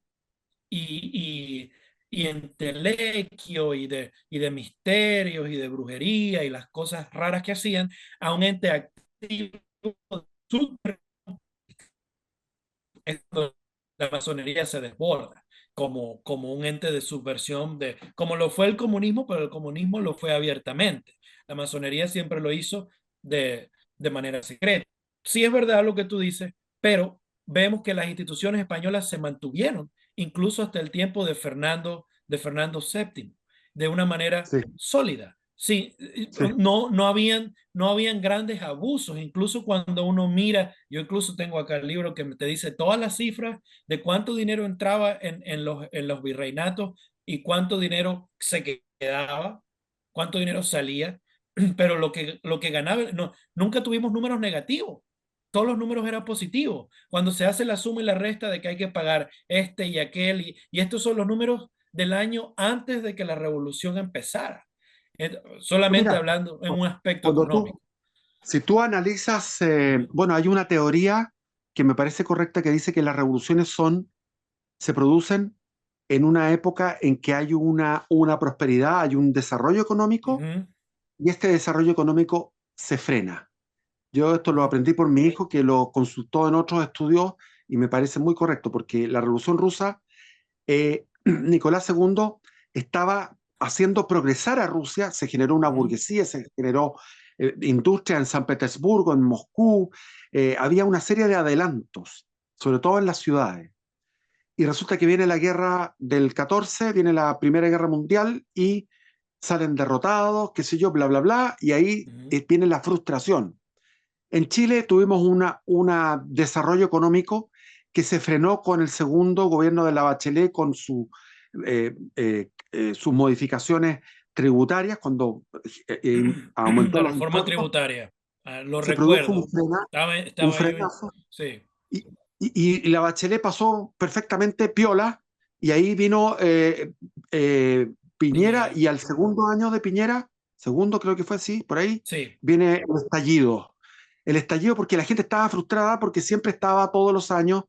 y, y entelequio y de misterios y de brujería y las cosas raras que hacían a un ente activo. La masonería se desborda como un ente de subversión, como lo fue el comunismo, pero el comunismo lo fue abiertamente. La masonería siempre lo hizo de manera secreta. Sí es verdad lo que tú dices, pero vemos que las instituciones españolas se mantuvieron, incluso hasta el tiempo de Fernando VII, de una manera Sí, sólida. Sí, sí. no habían grandes abusos, incluso cuando uno mira, yo incluso tengo acá el libro que te dice todas las cifras de cuánto dinero entraba en los virreinatos y cuánto dinero se quedaba, cuánto dinero salía, pero lo que ganaba, no, nunca tuvimos números negativos. Todos los números eran positivos. Cuando se hace la suma y la resta de que hay que pagar este y aquel, y estos son los números del año antes de que la revolución empezara. Solamente Mira, hablando en un aspecto cuando tú, económico. si tú analizas, bueno, hay una teoría que me parece correcta que dice que las revoluciones se producen en una época en que hay una prosperidad, hay un desarrollo económico Ujú, y este desarrollo económico se frena. Yo esto lo ujú, aprendí por mi hijo que lo consultó en otros estudios y me parece muy correcto porque la Revolución Rusa, Nicolás II estaba haciendo progresar a Rusia, se generó una ujú, burguesía, se generó industria en San Petersburgo, en Moscú, había una serie de adelantos, sobre todo en las ciudades. Y resulta que viene la guerra del 14, viene la Primera Guerra Mundial y salen derrotados, qué sé yo, bla, bla, bla, y ahí ujú. viene la frustración. En Chile tuvimos un desarrollo económico que se frenó con el segundo gobierno de la Bachelet, con su sus modificaciones tributarias, cuando aumentó La los reforma impuestos, tributaria, lo se produjo recuerdo. un Estaba yo, frenazo. sí, Y la Bachelet pasó perfectamente piola, y ahí vino Piñera, Piñera, y al segundo año de Piñera, segundo creo que fue así, por ahí, sí, viene el estallido. El estallido porque la gente estaba frustrada porque siempre estaba todos los años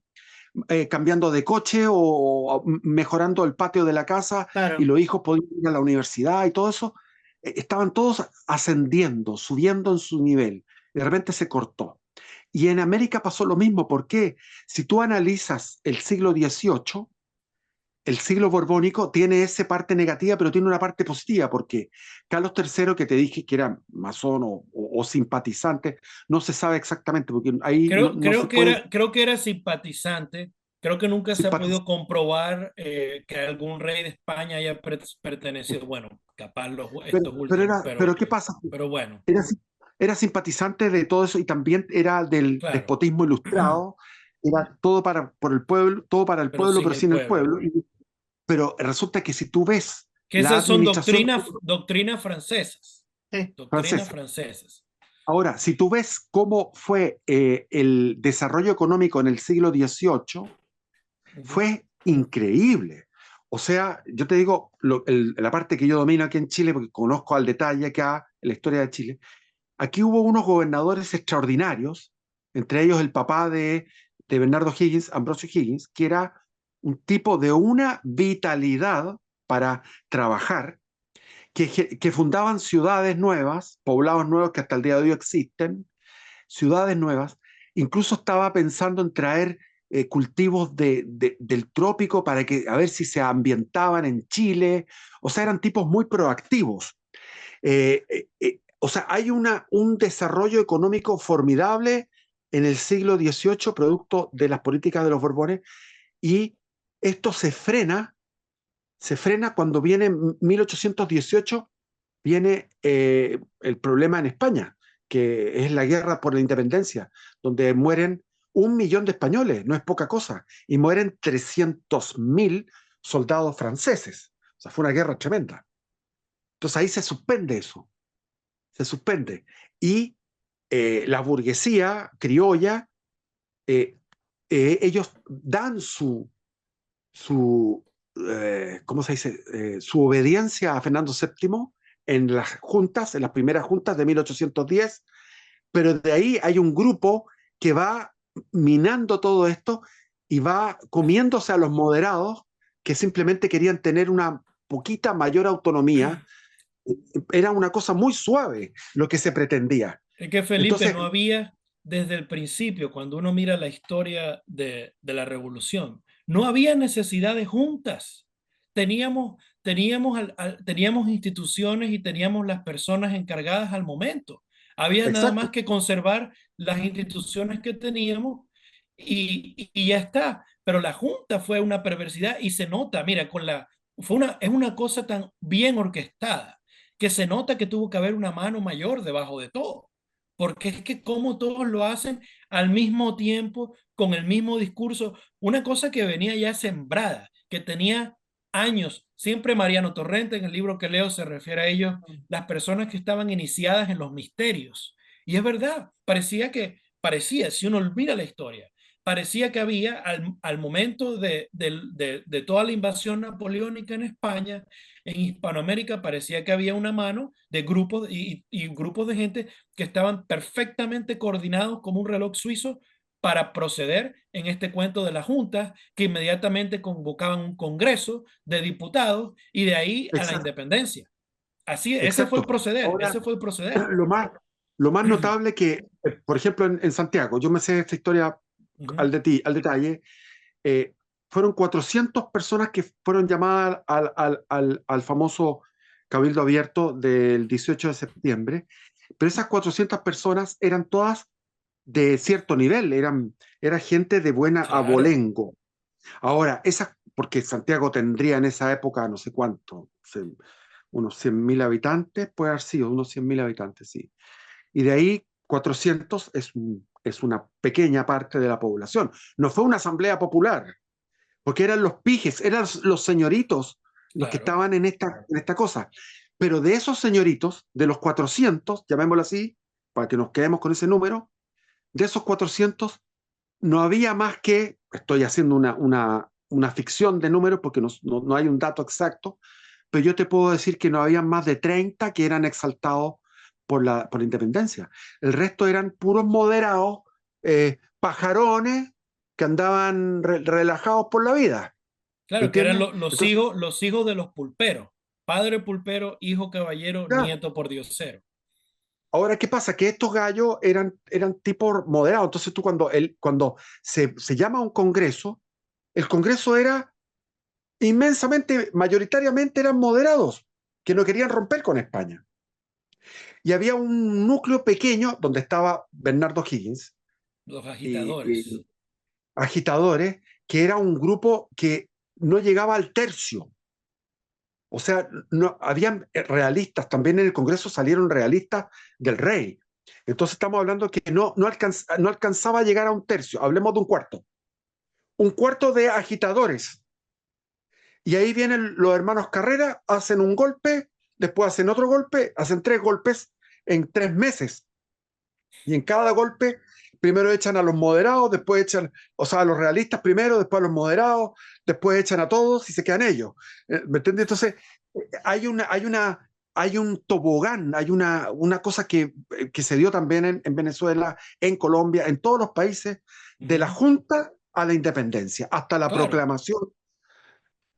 cambiando de coche o mejorando el patio de la casa, y Claro. los hijos podían ir a la universidad y todo eso. Estaban todos ascendiendo, subiendo en su nivel. De repente se cortó. Y en América pasó lo mismo, porque si tú analizas el siglo XVIII, el siglo borbónico tiene esa parte negativa, pero tiene una parte positiva, porque Carlos III, que te dije que era masón o simpatizante, no se sabe exactamente, porque ahí no se puede creo que era simpatizante. Creo que nunca se ha simpatizar. podido comprobar que algún rey de España haya pertenecido, bueno, capaz estos últimos, Pero ¿qué pasa? pero bueno, Era, era simpatizante de todo eso, y también era del claro. despotismo ilustrado, era todo por el pueblo, todo para el Pero pueblo, sin pero el sin el pueblo. pueblo. Pero resulta que si tú ves Que la esas son administración doctrinas francesas. Sí. Doctrinas francesa, francesas. ahora, si tú ves cómo fue el desarrollo económico en el siglo XVIII, Ujú. fue increíble. O sea, yo te digo, la parte que yo domino aquí en Chile, porque conozco al detalle acá la historia de Chile, aquí hubo unos gobernadores extraordinarios, entre ellos el papá de Bernardo Higgins, Ambrosio Higgins, que era un tipo de una vitalidad para trabajar, que fundaban ciudades nuevas, poblados nuevos que hasta el día de hoy existen, ciudades nuevas. Incluso estaba pensando en traer cultivos del trópico para que, a ver si se ambientaban en Chile. O sea, eran tipos muy proactivos. O sea, hay un desarrollo económico formidable en el siglo XVIII, producto de las políticas de los Borbones, y esto se frena cuando viene en 1818, viene el problema en España, que es la guerra por la independencia, donde mueren 1 millón de españoles, no es poca cosa, y mueren 300.000 soldados franceses. O sea, fue una guerra tremenda. Entonces ahí se suspende eso, se suspende. Y la burguesía criolla, eh, ellos dan su ¿cómo se dice? Su obediencia a Fernando VII en las juntas, en las primeras juntas de 1810, pero de ahí hay un grupo que va minando todo esto y va comiéndose a los moderados, que simplemente querían tener una poquita mayor autonomía. Era una cosa muy suave lo que se pretendía. Es que Felipe Entonces, no había, desde el principio, cuando uno mira la historia de la revolución, no había necesidad de juntas. Teníamos instituciones y teníamos las personas encargadas al momento. Había nada más exacto, que conservar las instituciones que teníamos y ya está. Pero la junta fue una perversidad y se nota, mira, es una cosa tan bien orquestada que se nota que tuvo que haber una mano mayor debajo de todo, porque es que como todos lo hacen al mismo tiempo, con el mismo discurso, una cosa que venía ya sembrada, que tenía años. Siempre Mariano Torrente, en el libro que leo, se refiere a ellos, las personas que estaban iniciadas en los misterios. Y es verdad, parecía, si uno olvida la historia, parecía que había al momento de toda la invasión napoleónica en España, en Hispanoamérica, parecía que había una mano de grupos y grupos de gente que estaban perfectamente coordinados como un reloj suizo para proceder en este cuento de la Junta, que inmediatamente convocaban un congreso de diputados y de ahí a la exacto, independencia. Así, ese fue exacto. el proceder, Ahora, ese fue el proceder. lo más, lo más notable que, por ejemplo, en Santiago, yo me sé esta historia Ujú. al detalle. eh, Fueron 400 personas que fueron llamadas al famoso Cabildo Abierto del 18 de septiembre, pero esas 400 personas eran todas de cierto nivel, era gente de buena Claro, abolengo. Ahora, porque Santiago tendría en esa época no sé cuánto, unos 100.000 habitantes, puede haber sido unos 100.000 habitantes, sí. Y de ahí 400 es una pequeña parte de la población. No fue una asamblea popular, porque eran los pijes, eran los señoritos los que Claro, estaban en esta cosa. Pero de esos señoritos, de los 400, llamémoslo así, para que nos quedemos con ese número, de esos 400 no había más que, estoy haciendo una ficción de números porque no hay un dato exacto, pero yo te puedo decir que no había más de 30 que eran exaltados por la independencia. El resto eran puros moderados, pajarones que andaban relajados por la vida. claro, que eran ¿Entiendes? Entonces, los hijos de los pulperos. Padre pulpero, hijo caballero, ya. nieto pordiosero. Ahora, ¿qué pasa? Que estos gallos eran tipos moderados. Entonces tú cuando se llama a un congreso, el congreso era inmensamente, mayoritariamente eran moderados, que no querían romper con España. Y había un núcleo pequeño donde estaba Bernardo Higgins Los y agitadores. agitadores, que era un grupo que no llegaba al tercio. O sea, no, habían realistas, también en el Congreso salieron realistas del rey. Entonces estamos hablando que no alcanzaba a llegar a un tercio, hablemos de un cuarto. Un cuarto de agitadores. Y ahí vienen los hermanos Carrera, hacen un golpe, después hacen otro golpe, hacen 3 golpes en 3 meses. Y en cada golpe, primero echan a los moderados, después echan, o sea, a los realistas primero, después a los moderados, después echan a todos y se quedan ellos. ¿Me entiendes? Entonces, hay un tobogán, hay una cosa que se dio también en Venezuela, en Colombia, en todos los países, de la Ujú. Junta a la independencia, hasta la Claro, proclamación.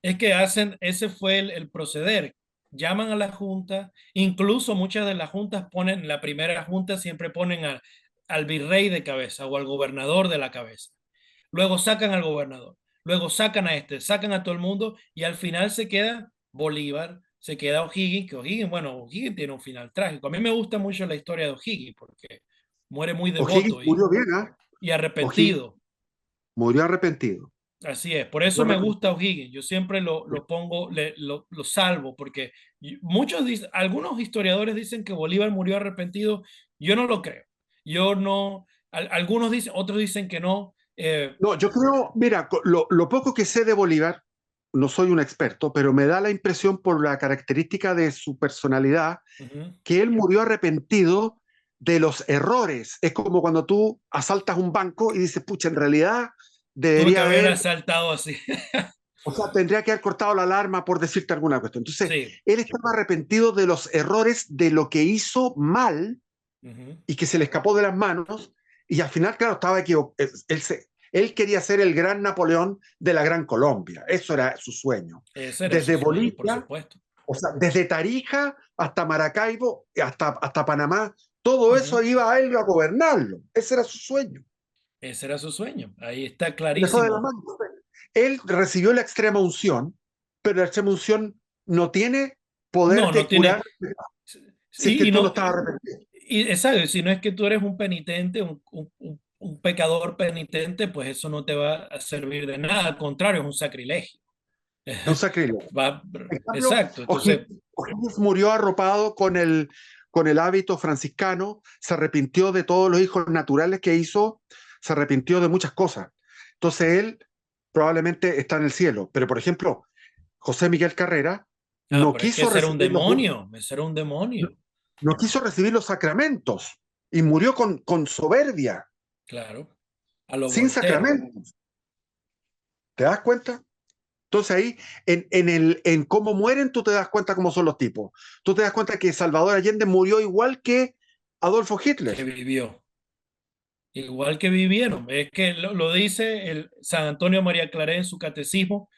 es que hacen, ese fue el proceder. Llaman a la junta, incluso muchas de las juntas ponen, la primera junta siempre ponen al virrey de cabeza o al gobernador de la cabeza. Luego sacan al gobernador, luego sacan a este, sacan a todo el mundo y al final se queda Bolívar, se queda O'Higgins, que O'Higgins, bueno, O'Higgins tiene un final trágico. A mí me gusta mucho la historia de O'Higgins porque muere muy O'Higgins devoto murió bien, ¿ah? y O'Higgins arrepentido. murió arrepentido. Así es, por eso Murió me gusta arrepentido. O'Higgins. Yo siempre lo pongo, lo salvo, porque muchos dicen, algunos historiadores dicen que Bolívar murió arrepentido. Yo no lo creo. Yo no, algunos dicen, otros dicen que no. No, yo creo, mira, lo poco que sé de Bolívar, no soy un experto, pero me da la impresión por la característica de su personalidad, Ujú. que él murió arrepentido de los errores. Es como cuando tú asaltas un banco y dices, pucha, en realidad Tuve que debería haber haber, asaltado así. o sea, tendría que haber cortado la alarma por decirte alguna cuestión. Entonces, Sí. él estaba arrepentido de los errores, de lo que hizo mal Ujú. y que se le escapó de las manos, y al final, claro, estaba equivocado. Él quería ser el gran Napoleón de la Gran Colombia, eso era su sueño. Ese era su Desde sueño, por Bolivia, supuesto. o sea, desde Tarija hasta Maracaibo, hasta Panamá, todo eso Ujú. iba a él a gobernarlo, ese era su sueño. Ese era su sueño. Ahí está Se le fue de la clarísimo. mano. Él recibió la extrema unción, pero la extrema unción no tiene poder No, no de tiene. curar si es que Y tú no no, estás arrepentido. y exacto, si no es que tú eres un penitente, un pecador penitente, pues eso no te va a servir de nada, al contrario, es un sacrilegio. Es un sacrilegio. Va, En cambio, exacto, entonces, O'Higgins murió arropado con el hábito franciscano, se arrepintió de todos los hijos naturales que hizo, se arrepintió de muchas cosas. Entonces él probablemente está en el cielo. Pero, por ejemplo, José Miguel Carrera no pero es que quiso ese era un recibir demonio, ese era un no, demonio, no quiso recibir los sacramentos y murió con soberbia, claro, a lo sin Voltaire. sacramentos. ¿Te das cuenta? Entonces ahí, en cómo mueren, tú te das cuenta cómo son los tipos. Tú te das cuenta que Salvador Allende murió igual que Adolfo Hitler. Que vivió, igual que vivieron. Es que lo dice el San Antonio María Claret en su catecismo,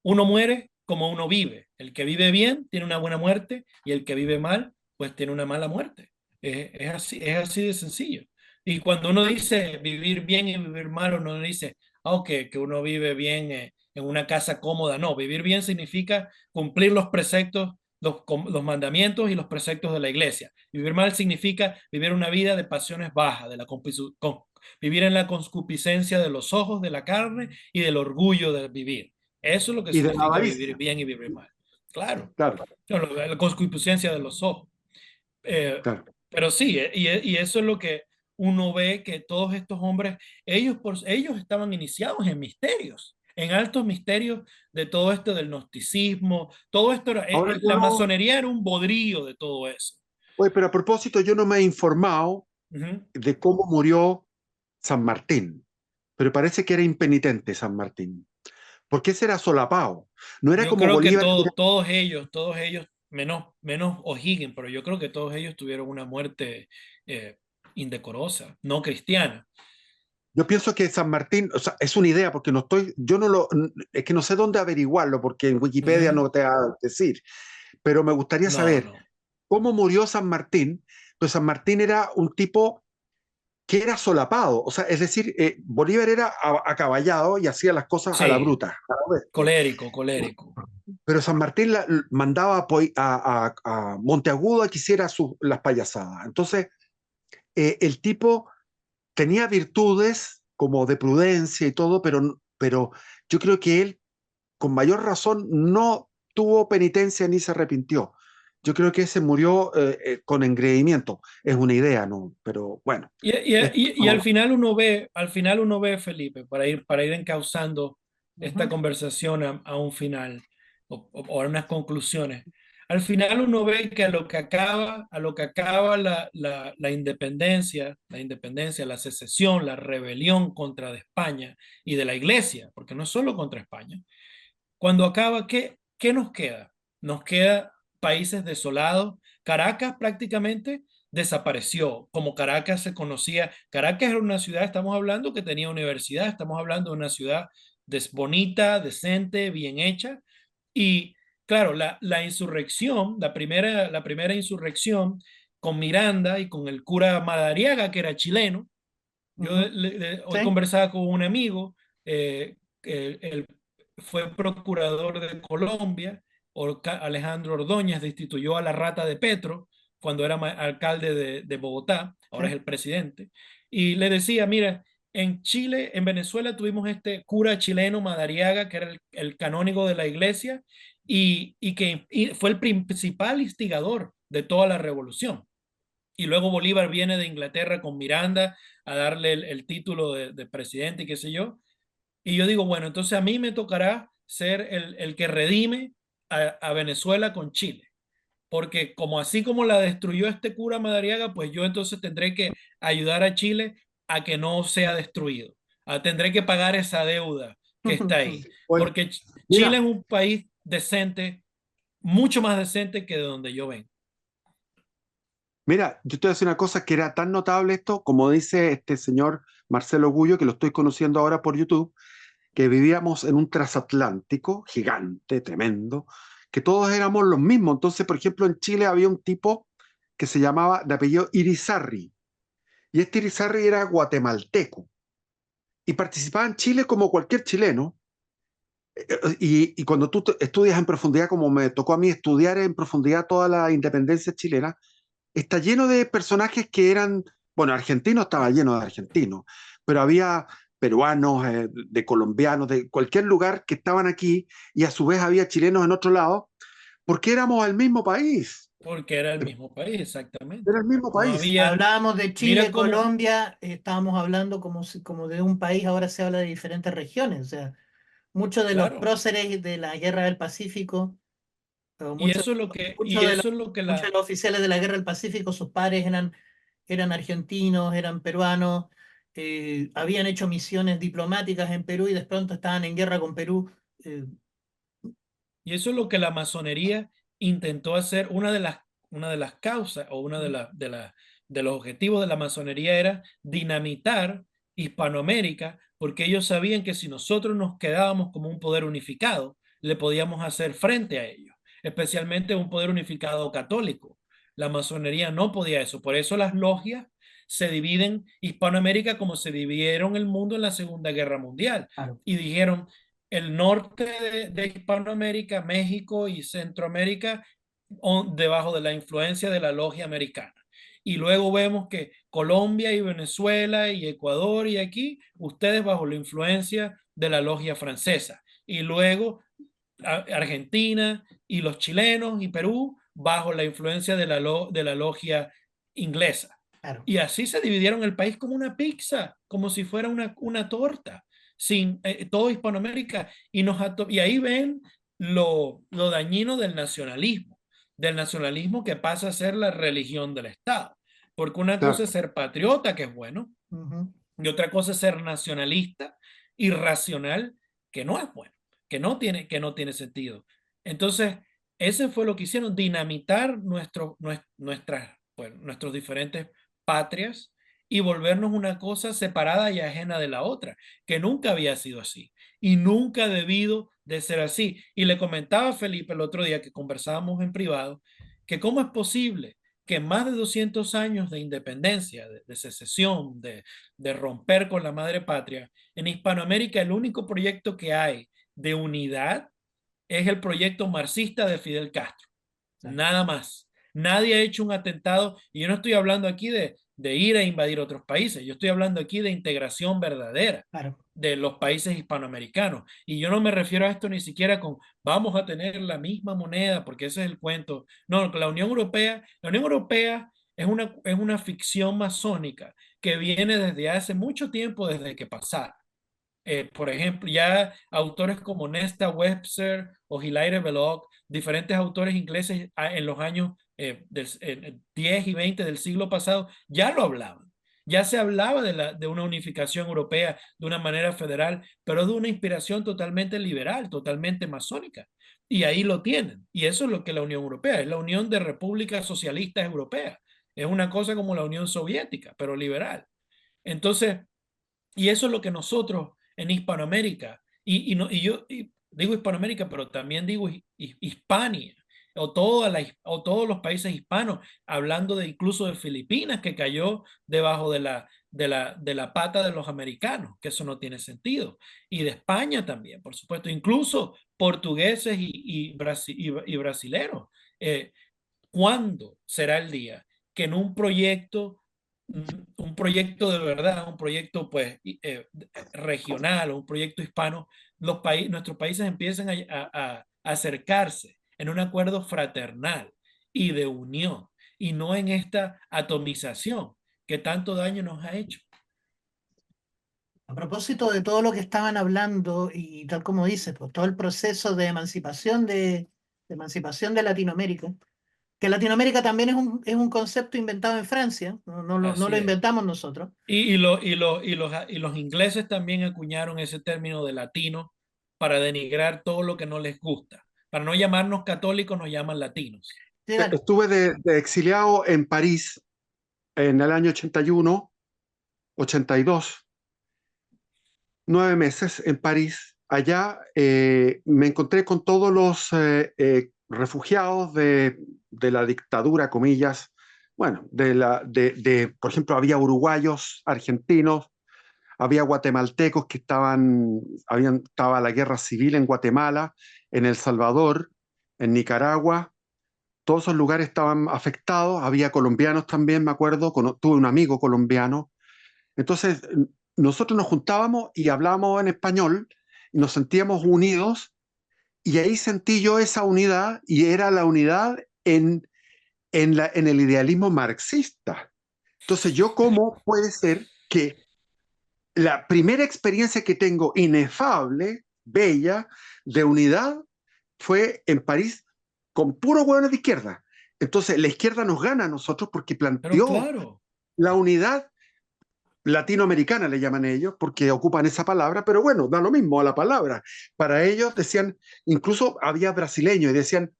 uno muere como uno vive. El que vive bien tiene una buena muerte y el que vive mal, pues tiene una mala muerte. Es así de sencillo. Y cuando uno dice vivir bien y vivir mal, uno no dice, que uno vive bien en una casa cómoda. No, vivir bien significa cumplir los preceptos, los mandamientos y los preceptos de la iglesia. Vivir mal significa vivir una vida de pasiones bajas, vivir en la concupiscencia de los ojos, de la carne y del orgullo de vivir. Eso es lo que Y de la significa vivir avaricia. bien y vivir mal. Claro, Claro, no, la concupiscencia de los ojos. Eh, claro. pero sí, y eso es lo que uno ve que todos estos hombres, ellos estaban iniciados en misterios. en altos misterios de todo esto del gnosticismo, todo esto era, Ahora yo la no, masonería era un bodrio de todo eso. oye, pero a propósito, yo no me he informado Ujú. de cómo murió San Martín, pero parece que era impenitente San Martín. ¿Por qué será solapado? No era Yo como creo que Bolívar, que era... todos ellos, menos O'Higgins, pero yo creo que todos ellos tuvieron una muerte eh, indecorosa, no cristiana. Yo pienso que San Martín, o sea, es una idea, porque no estoy, yo no lo, es que no sé dónde averiguarlo, porque en Wikipedia Ujú. no te va a decir, pero me gustaría No, saber no. cómo murió San Martín. Pues San Martín era un tipo que era solapado, o sea, es decir, Bolívar era acaballado y hacía las cosas a la Sí, bruta, a la bestia. colérico, colérico. Pero San Martín mandaba a Monteagudo a que hiciera las payasadas. Entonces, el tipo tenía virtudes como de prudencia y todo, pero yo creo que él, con mayor razón, no tuvo penitencia ni se arrepintió. Yo creo que se murió con engreimiento. Es una idea, ¿no? Pero bueno, Y al final uno ve, Felipe, para ir encauzando esta Ujú. conversación a un final o a unas conclusiones. Al final uno ve que a lo que acaba la independencia, la secesión, la rebelión contra de España y de la Iglesia, porque no es solo contra España. Cuando acaba, ¿qué nos queda? Nos queda países desolados. Caracas prácticamente desapareció. Como Caracas se conocía, Caracas era una ciudad, estamos hablando que tenía universidad, estamos hablando de una ciudad bonita, decente, bien hecha. Y claro, la insurrección, la primera insurrección con Miranda y con el cura Madariaga, que era chileno. Yo Ujú. hoy Sí. conversaba con un amigo, él fue procurador de Colombia, Alejandro Ordóñez destituyó a la rata de Petro cuando era alcalde de Bogotá, ahora es Sí. el presidente, y le decía, mira, en Chile, en Venezuela tuvimos este cura chileno Madariaga, que era el canónigo de la iglesia, y fue el principal instigador de toda la revolución. Y luego Bolívar viene de Inglaterra con Miranda a darle el título de presidente y qué sé yo. Y yo digo, bueno, entonces a mí me tocará ser el que redime a Venezuela con Chile. Porque como así como la destruyó este cura Madariaga, pues yo entonces tendré que ayudar a Chile a que no sea destruido. Tendré que pagar esa deuda que está ahí. bueno, Porque Chile es mira, un país decente, mucho más decente que de donde yo vengo. mira, yo te voy a decir una cosa que era tan notable esto, como dice este señor Marcelo Gullo, que lo estoy conociendo ahora por YouTube, que vivíamos en un transatlántico gigante, tremendo, que todos éramos los mismos. Entonces, por ejemplo, en Chile había un tipo que se llamaba de apellido Irizarry, y este Irizarry era guatemalteco, y participaba en Chile como cualquier chileno. Y cuando tú estudias en profundidad, como me tocó a mí estudiar en profundidad toda la independencia chilena, está lleno de personajes que eran, bueno, argentinos estaba lleno de argentinos, pero había peruanos, de colombianos, de cualquier lugar que estaban aquí, y a su vez había chilenos en otro lado, porque éramos el mismo país, Porque era el mismo país, exactamente. era el mismo No país. había, Hablábamos de mira Chile, cómo, Colombia, estábamos hablando como, como de un país, ahora se habla de diferentes regiones. O sea, muchos de los claro, próceres de la Guerra del Pacífico, o y muchos, eso es lo que, y muchos de los, eso es lo que muchos de la, los oficiales de la Guerra del Pacífico, sus padres eran argentinos, eran peruanos, habían hecho misiones diplomáticas en Perú y de pronto estaban en guerra con Perú. eh, y eso es lo que la masonería intentó hacer. Una de las causas o una de los objetivos de la masonería era dinamitar Hispanoamérica, porque ellos sabían que si nosotros nos quedábamos como un poder unificado, le podíamos hacer frente a ellos, especialmente un poder unificado católico. La masonería no podía eso, por eso las logias se dividen Hispanoamérica como se dividieron el mundo en la Segunda Guerra Mundial. claro. Y dijeron, el norte de Hispanoamérica, México y Centroamérica debajo de la influencia de la logia americana. Y luego vemos que Colombia y Venezuela y Ecuador y aquí, ustedes bajo la influencia de la logia francesa. Y luego Argentina y los chilenos y Perú bajo la influencia de la logia inglesa. Claro. Y así se dividieron el país como una pizza, como si fuera una torta. sin todo Hispanoamérica, y ahí ven lo dañino del nacionalismo que pasa a ser la religión del Estado. Porque una cosa Claro. es ser patriota, que es bueno, Ujú. y otra cosa es ser nacionalista, irracional, que no es bueno, que no tiene sentido. Entonces, ese fue lo que hicieron, dinamitar nuestros diferentes patrias y volvernos una cosa separada y ajena de la otra, que nunca había sido así y nunca ha debido de ser así. Y le comentaba a Felipe el otro día que conversábamos en privado, que cómo es posible que más de 200 años de independencia, de secesión, de romper con la madre patria, en Hispanoamérica el único proyecto que hay de unidad es el proyecto marxista de Fidel Castro. Nada más. Nadie ha hecho un atentado, y yo no estoy hablando aquí de ir a invadir otros países, yo estoy hablando aquí de integración verdadera Claro. de los países hispanoamericanos. Y yo no me refiero a esto ni siquiera con vamos a tener la misma moneda, porque ese es el cuento. No, la Unión Europea es una ficción masónica que viene desde hace mucho tiempo, desde que pasaron. Por ejemplo, ya autores como Nesta Webster o Hilaire Belloc, diferentes autores ingleses en los años 10 y 20 del siglo pasado, ya lo hablaban. Ya se hablaba de una unificación europea de una manera federal, pero de una inspiración totalmente liberal, totalmente masónica. Y ahí lo tienen. Y eso es lo que es la Unión Europea, es la Unión de Repúblicas Socialistas Europeas. Es una cosa como la Unión Soviética, pero liberal. Entonces, y eso es lo que nosotros en Hispanoamérica, y digo Hispanoamérica, pero también digo Hispania, o todos los países hispanos, hablando de incluso de Filipinas, que cayó debajo de la pata de los americanos, que eso no tiene sentido, y de España también, por supuesto, incluso portugueses y brasileros. Eh, ¿Cuándo será el día que en un proyecto de verdad, un proyecto pues regional o un proyecto hispano, nuestros países empiezan a acercarse en un acuerdo fraternal y de unión y no en esta atomización que tanto daño nos ha hecho? A propósito de todo lo que estaban hablando y tal como dices, pues todo el proceso de emancipación de Latinoamérica, que Latinoamérica también es un concepto inventado en Francia, no Así lo es. inventamos nosotros. Y los ingleses también acuñaron ese término de latino para denigrar todo lo que no les gusta. Para no llamarnos católicos, nos llaman latinos. Claro, Estuve de exiliado en París en el año 81, 82, 9 meses en París. Allá me encontré con todos los refugiados de la dictadura, comillas. Bueno, por ejemplo, había uruguayos, argentinos, había guatemaltecos que estaba la guerra civil en Guatemala, en El Salvador, en Nicaragua. Todos esos lugares estaban afectados. Había colombianos también, me acuerdo. Tuve un amigo colombiano. Entonces, nosotros nos juntábamos y hablábamos en español y nos sentíamos unidos. Y ahí sentí yo esa unidad y era la unidad en el idealismo marxista. Entonces, ¿cómo puede ser que la primera experiencia que tengo inefable, bella, de unidad, fue en París con puros hueones de izquierda? Entonces, la izquierda nos gana a nosotros porque Pero planteó claro, la unidad latinoamericana, le llaman ellos, porque ocupan esa palabra, pero bueno, da lo mismo a la palabra. Para ellos decían, incluso había brasileños y decían,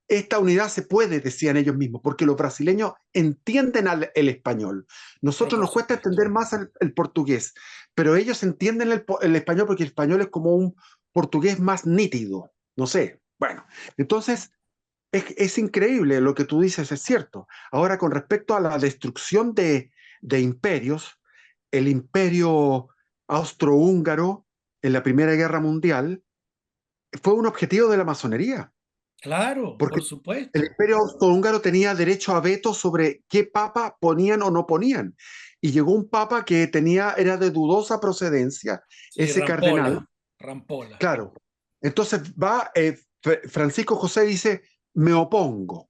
esta unidad se puede, decían ellos mismos, porque los brasileños entienden el español. pero Nosotros por nos cuesta supuesto. entender más el portugués, pero ellos entienden el español porque el español es como un portugués más nítido. No sé. Bueno, entonces es increíble lo que tú dices, es cierto. Ahora, con respecto a la destrucción de imperios, el imperio austrohúngaro en la Primera Guerra Mundial fue un objetivo de la masonería, Claro, porque por el supuesto. imperio austrohúngaro tenía derecho a veto sobre qué papa ponían o no ponían. Y llegó un papa que era de dudosa procedencia, Sí, ese cardenal, Rampola, Rampola. claro. Entonces Francisco José dice, me opongo.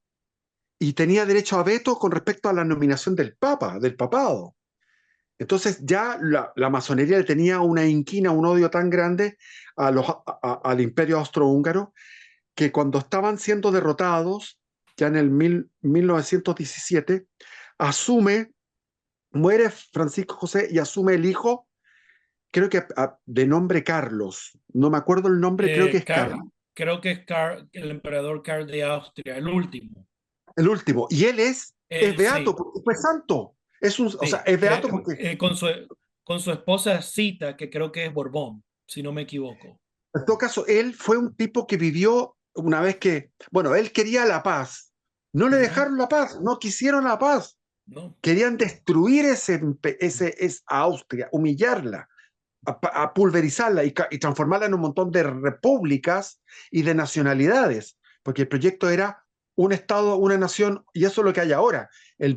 Y tenía derecho a veto con respecto a la nominación del papa, del papado. Entonces ya la masonería le tenía una inquina, un odio tan grande al imperio austrohúngaro, que cuando estaban siendo derrotados, ya en el 1917, muere Francisco José y asume el hijo, creo que de nombre Carlos, no me acuerdo el nombre, creo que es Carlos, Creo que es el emperador Carl de Austria, el último. el último, y él es beato, Sí, porque fue santo, o sea, sí, es beato porque con su esposa Cita, que creo que es Borbón, si no me equivoco. en todo caso, él fue un tipo que vivió una vez que, bueno, él quería la paz. No le Ajá, dejaron la paz, no quisieron la paz. ¿no? Querían destruir a Austria, humillarla, a pulverizarla y transformarla en un montón de repúblicas y de nacionalidades, porque el proyecto era un Estado, una nación, y eso es lo que hay ahora.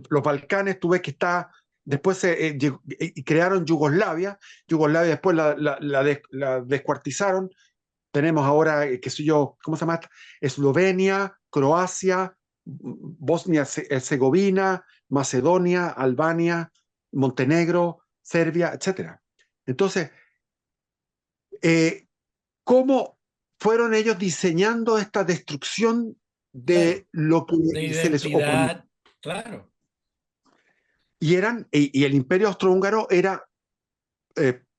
Los Balcanes, tú ves que está, después y crearon Yugoslavia, Yugoslavia después la descuartizaron. Tenemos ahora, qué sé yo, ¿cómo se llama? Eslovenia, Croacia, Bosnia-Herzegovina, Macedonia, Albania, Montenegro, Serbia, etcétera. Entonces, eh, ¿cómo fueron ellos diseñando esta destrucción Claro, de lo que de se les oponía? identidad, claro. Y el imperio austrohúngaro era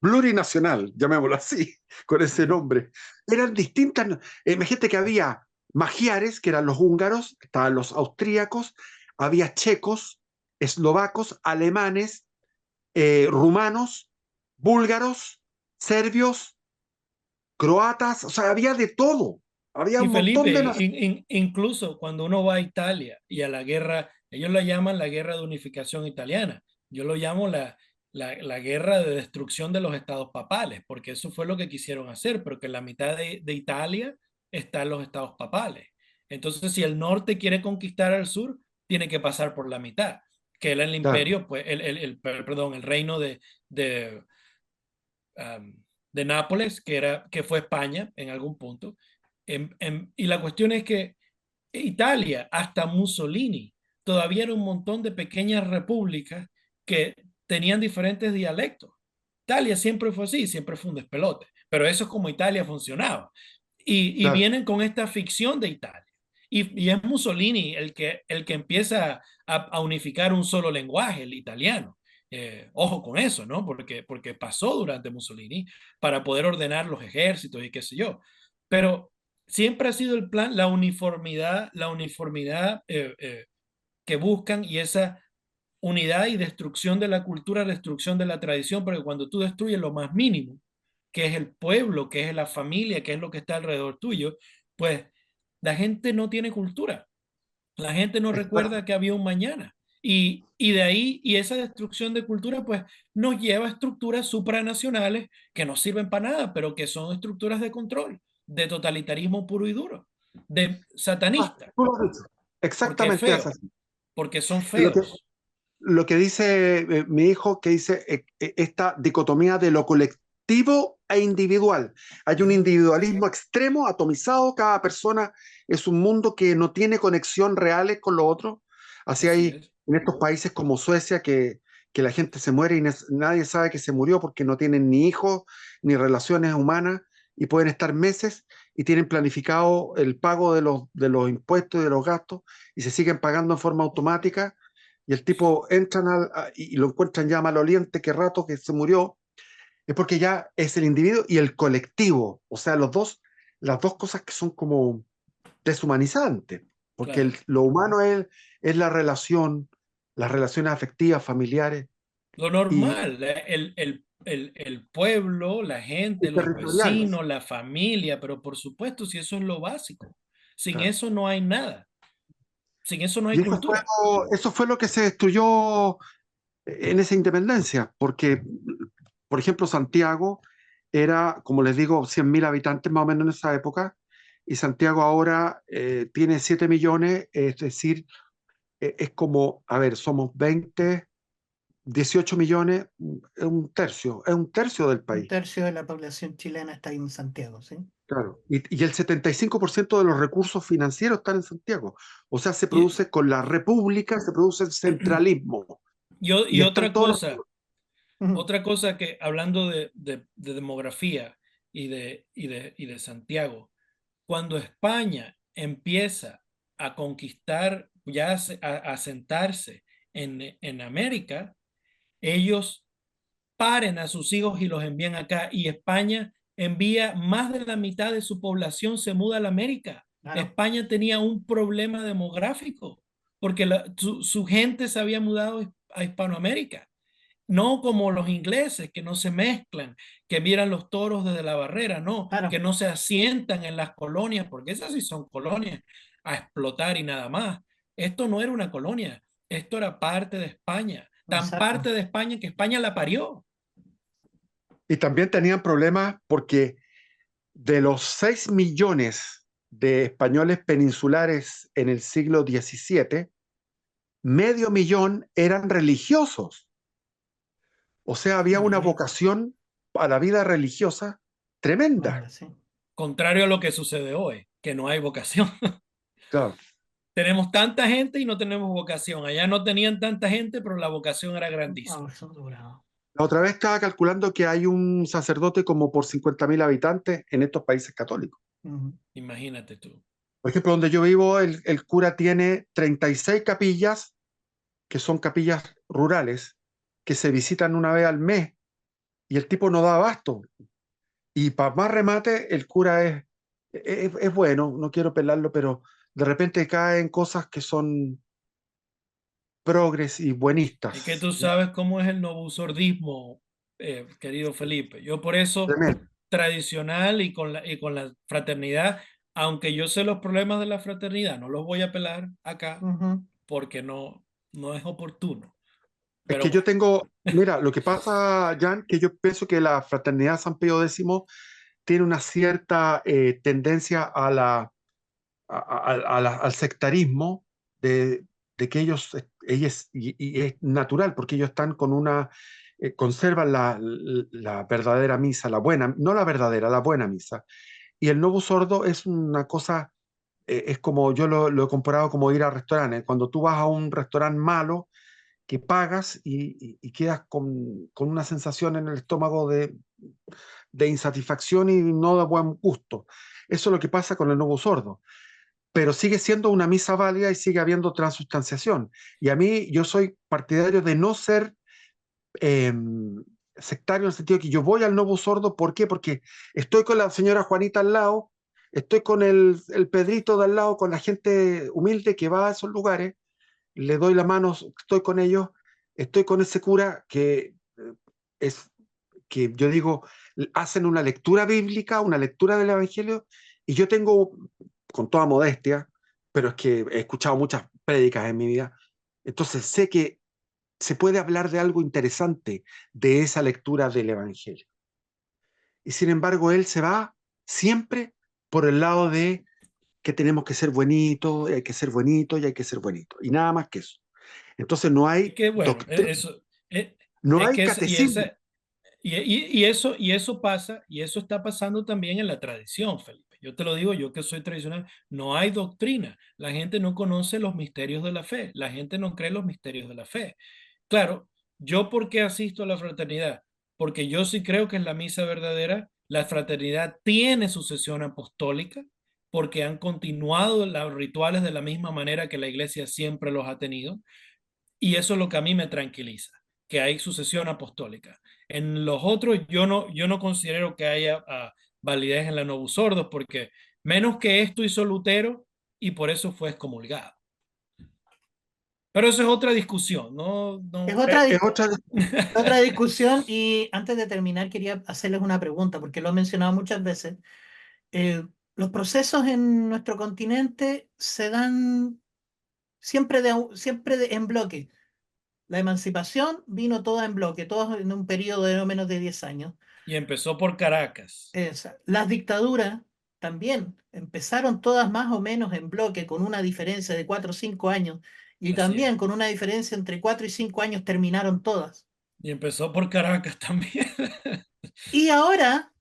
plurinacional, llamémoslo así, con ese Ujú. nombre. Eran distintas. Imagínate que había magiares, que eran los húngaros, estaban los austríacos, había checos, eslovacos, alemanes, rumanos, búlgaros, serbios, croatas, o sea, había de todo. Había Y un montón de Felipe, naciones. incluso cuando uno va a Italia y a la guerra, ellos la llaman la guerra de unificación italiana. Yo lo llamo la guerra de destrucción de los estados papales, porque eso fue lo que quisieron hacer, porque en la mitad de Italia están los estados papales. Entonces, si el norte quiere conquistar al sur, tiene que pasar por la mitad, que era el Claro, imperio, pues, perdón, el reino de, de Nápoles, que fue España en algún punto. Y la cuestión es que Italia, hasta Mussolini, todavía era un montón de pequeñas repúblicas que tenían diferentes dialectos. Italia siempre fue así, siempre fue un despelote, pero eso es como Italia funcionaba. Y claro. vienen con esta ficción de Italia. Y es Mussolini el que empieza a unificar un solo lenguaje, el italiano. Ojo con eso, ¿no? Porque pasó durante Mussolini para poder ordenar los ejércitos y qué sé yo. Pero siempre ha sido el plan, la uniformidad que buscan y esa unidad y destrucción de la cultura, destrucción de la tradición, porque cuando tú destruyes lo más mínimo, que es el pueblo, que es la familia, que es lo que está alrededor tuyo, pues la gente no tiene cultura, la gente no recuerda que había un mañana. Y de ahí, y esa destrucción de cultura, pues nos lleva a estructuras supranacionales que no sirven para nada, pero que son estructuras de control, de totalitarismo puro y duro, de satanista, Tú lo has dicho. porque es Exactamente es feo, así. porque son Lo que, feos. lo que dice mi hijo, que dice esta dicotomía de lo colectivo e individual. Hay un Ujú. individualismo extremo, atomizado, cada persona es un mundo que no tiene conexión reales con lo otro. Así Así hay es. en estos países como Suecia que la gente se muere y nadie sabe que se murió porque no tienen ni hijos ni relaciones humanas y pueden estar meses y tienen planificado el pago de los impuestos y de los gastos y se siguen pagando en forma automática y el tipo entran y lo encuentran ya maloliente, que rato que se murió, es porque ya es el individuo y el colectivo, o sea, las dos cosas que son como deshumanizantes, porque Claro. lo humano es la relación, las relaciones afectivas, familiares Lo y, normal, el pueblo, la y gente, los territoriales. vecinos, la familia, pero por supuesto, si eso es lo básico, sin Claro. eso no hay nada, sin eso no hay Y cultura. eso fue lo que se destruyó en esa independencia, porque, por ejemplo, Santiago era, como les digo, 100.000 habitantes más o menos en esa época, y Santiago ahora tiene 7 millones, es decir, es como, a ver, somos 20, 18 millones, es un tercio del Un país, tercio de la población chilena está en Santiago, ¿sí? claro. Y el 75% de los recursos financieros están en Santiago. O sea, se Y, produce con la república, se produce el centralismo, y y está en otra todos los... cosa, Otra cosa que, hablando de demografía y de Santiago, cuando España empieza a conquistar, ya a sentarse en América, ellos paren a sus hijos y los envían acá. Y España envía más de la mitad de su población, se muda a la América. Claro, España tenía un problema demográfico porque su gente se había mudado a Hispanoamérica. No como los ingleses, que no se mezclan, que miran los toros desde la barrera, no, que claro, no se asientan en las colonias, porque esas sí son colonias a explotar y nada más. Esto no era una colonia, esto era parte de España, tan exacto. parte de España que España la parió. Y también tenían problemas porque de los 6 millones de españoles peninsulares en el siglo XVII, medio millón eran religiosos. O sea, había una Imagínate. vocación a la vida religiosa tremenda. Tremendo, sí. Contrario a lo que sucede hoy, que no hay vocación. Claro. Tenemos tanta gente y no tenemos vocación. Allá no tenían tanta gente, pero la vocación era Ah, grandísima. son dorados. La otra vez estaba calculando que hay un sacerdote como por 50.000 habitantes en estos países católicos. Ujú. Imagínate tú. Por ejemplo, donde yo vivo, el cura tiene 36 capillas, que son capillas rurales, que se visitan una vez al mes, y el tipo no da abasto. Y para más remate, el cura es bueno, no quiero pelarlo, pero de repente cae en cosas que son progres y Es que buenistas. tú sabes cómo es el novusordismo, querido Felipe. Yo por eso, Tremendo. tradicional y con la fraternidad, aunque yo sé los problemas de la fraternidad, no los voy a pelar acá Ujú. porque no es oportuno. Es Pero que yo bueno, tengo, mira, lo que pasa, Jan, que yo pienso que la fraternidad San Pío X tiene una cierta tendencia al sectarismo de, de que ellos, y es natural, porque ellos están con conservan la verdadera misa, la buena, no la verdadera, la buena misa. Y el Novus Ordo es una cosa, es como yo lo he comparado como ir a restaurantes. Cuando tú vas a un restaurante malo, que pagas y quedas con una sensación en el estómago de insatisfacción y no de buen gusto. Eso es lo que pasa con el Novus Ordo, pero sigue siendo una misa válida y sigue habiendo transustanciación. Y a mí, yo soy partidario de no ser eh, sectario en el sentido de que yo voy al Novus Sordo. ¿Por qué? Porque estoy con la señora Juanita al lado, estoy con el Pedrito de al lado, con la gente humilde que va a esos lugares, le doy la mano, estoy con ellos, estoy con ese cura es que yo digo, hacen una lectura bíblica, una lectura del Evangelio, y yo tengo, con toda modestia, pero es que he escuchado muchas prédicas en mi vida, entonces sé que se puede hablar de algo interesante de esa lectura del Evangelio. Y sin embargo, él se va siempre por el lado de que tenemos que ser bonitos, hay que ser bonito y hay que ser bonito, y nada más que eso. Entonces no es hay que bueno, doctrina, eso, no es hay que catecismo. y eso pasa, y eso está pasando también en la tradición, Felipe. Yo te lo digo, yo que soy tradicional, no hay doctrina. La gente no conoce los misterios de la fe. La gente no cree los misterios de la fe. Claro, ¿yo por qué asisto a la fraternidad? Porque yo sí creo que es la misa verdadera. La fraternidad tiene sucesión apostólica porque han continuado los rituales de la misma manera que la iglesia siempre los ha tenido. Y eso es lo que a mí me tranquiliza, que hay sucesión apostólica. En los otros yo no considero que haya validez en la Novus Sordos porque menos que esto hizo Lutero y por eso fue excomulgado. Pero eso es otra discusión, ¿no? Es No, otra, Es otra, otra discusión y antes de terminar quería hacerles una pregunta porque lo he mencionado muchas veces. Los procesos en nuestro continente se dan en bloque. La emancipación vino toda en bloque, todos en un periodo de no menos de 10 años. y empezó por Caracas. Las dictaduras también empezaron todas más o menos en bloque, con una diferencia de 4 o 5 años, y Así es. también con una diferencia entre 4 y 5 años terminaron todas. Y empezó por Caracas también. Y ahora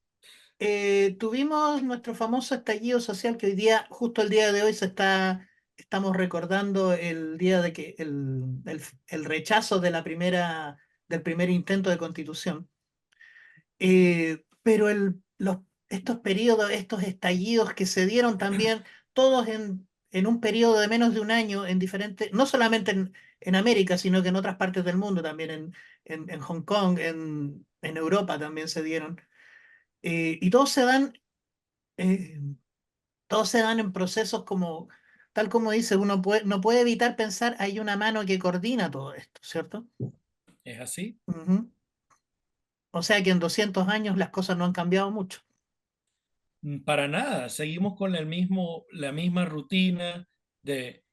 tuvimos nuestro famoso estallido social que hoy día, justo el día de hoy, estamos recordando el día de que el rechazo de la primera del primer intento de constitución. Pero estos periodos, estos estallidos que se dieron también, todos en un periodo de menos de un año, en diferentes, no solamente en América, sino que en otras partes del mundo, también en Hong Kong, en Europa también se dieron. Y eh, todos se dan en procesos como, tal como dice, no puede evitar pensar, hay una mano que coordina todo esto, ¿cierto? ¿Es así? Ujú. O sea que en 200 años las cosas no han cambiado mucho. Para nada, seguimos con la misma rutina de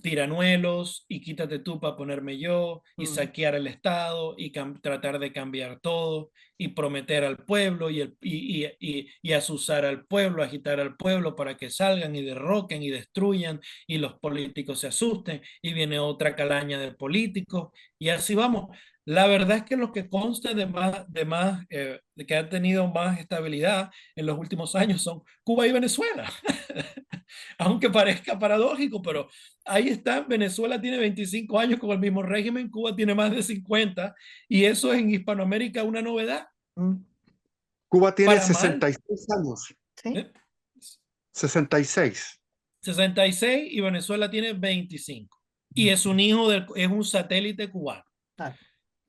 tiranuelos y quítate tú para ponerme yo y Mm. saquear el Estado y tratar de cambiar todo y prometer al pueblo y azuzar al pueblo, agitar al pueblo para que salgan y derroquen y destruyan y los políticos se asusten y viene otra calaña de políticos y así vamos. La verdad es que lo que consta de que han tenido más estabilidad en los últimos años son Cuba y Venezuela. Aunque parezca paradójico, pero ahí está. Venezuela tiene 25 años con el mismo régimen, Cuba tiene más de 50 y eso es en Hispanoamérica una novedad. Mm. Cuba tiene Para mal, 66 años, ¿Sí? ¿eh? 66. 66 y Venezuela tiene 25. Y es un es un satélite cubano. Claro.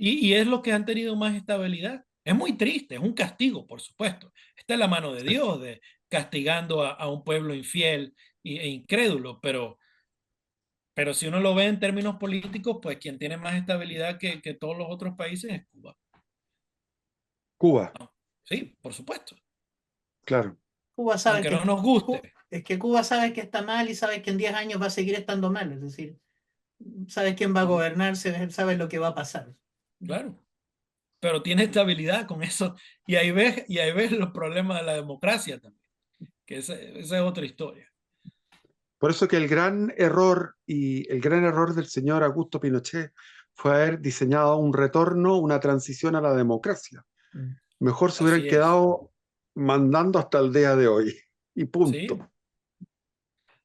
Y es lo que han tenido más estabilidad. Es muy triste, es un castigo, por supuesto. Está en la mano de Sí. Dios, de castigando a un pueblo infiel e incrédulo, pero si uno lo ve en términos políticos, pues quien tiene más estabilidad que todos los otros países es Cuba. Cuba, Sí, por supuesto. claro. Cuba sabe Aunque no nos guste. es que Cuba sabe que está mal y sabe que en 10 años va a seguir estando mal. Es decir, sabe quién va a gobernar, sabe lo que va a pasar. Claro. Pero tiene estabilidad con eso. Y ahí ves los problemas de la democracia también. Que esa es otra historia. Por eso que el gran error y el gran error del señor Augusto Pinochet fue haber diseñado un retorno, una transición a la democracia. Mm. Mejor se hubieran Así es. quedado mandando hasta el día de hoy. Y Sí. punto.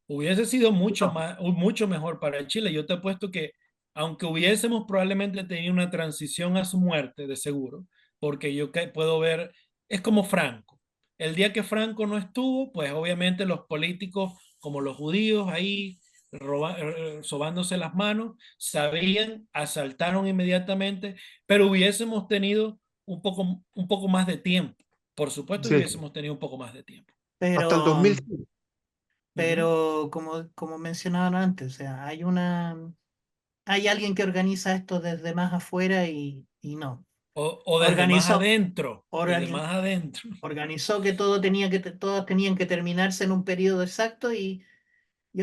Hubiese sido No, mucho mejor para Chile. Yo te he puesto que, aunque hubiésemos probablemente tenido una transición a su muerte, de seguro, porque yo puedo ver, es como Franco. El día que Franco no estuvo, pues obviamente los políticos, como los judíos ahí sobándose las manos, sabían, asaltaron inmediatamente, pero hubiésemos tenido un poco más de tiempo. Por supuesto que sí, hubiésemos tenido un poco más de tiempo. hasta el Pero, 2005. Ujú. pero como mencionaban antes, o sea, hay alguien que organiza esto desde más afuera y no. O desde más Organizó, adentro, desde organi- más adentro. organizó que todos tenían que terminarse en un periodo exacto y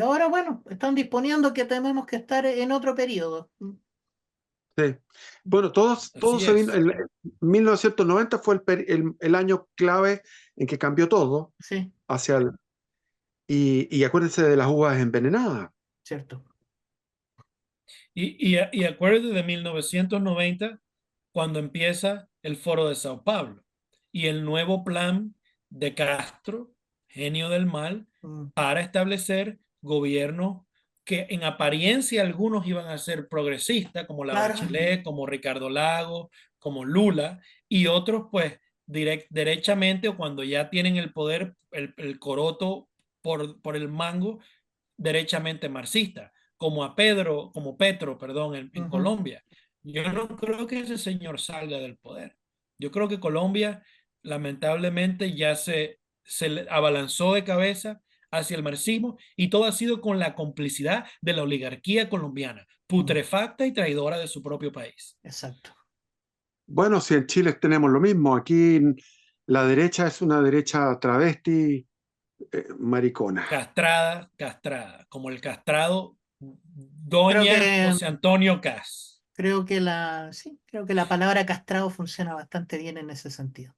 ahora, bueno, están disponiendo que tenemos que estar en otro periodo. Sí. Bueno, todo Así se vino. es. 1990 fue el año clave en que cambió todo Sí, hacia el. Y acuérdense de las uvas envenenadas. cierto. Y acuérdate de 1990, cuando empieza el Foro de Sao Paulo y el nuevo plan de Castro, genio del mal, Mm. para establecer gobiernos que en apariencia algunos iban a ser progresistas, como la Claro. Bachelet, como Ricardo Lagos, como Lula, y otros pues derechamente o cuando ya tienen el poder, el coroto por el mango, derechamente marxista, como Petro, perdón, en Ujú. Colombia. Yo no creo que ese señor salga del poder. Yo creo que Colombia, lamentablemente, ya se abalanzó de cabeza hacia el marxismo y todo ha sido con la complicidad de la oligarquía colombiana, Mm. putrefacta y traidora de su propio país. Exacto. Bueno, si en Chile tenemos lo mismo, aquí la derecha es una derecha travesti, maricona. Castrada, castrada, como el castrado Creo Doña que, José Antonio Caz. sí, creo que la palabra castrado funciona bastante bien en ese sentido.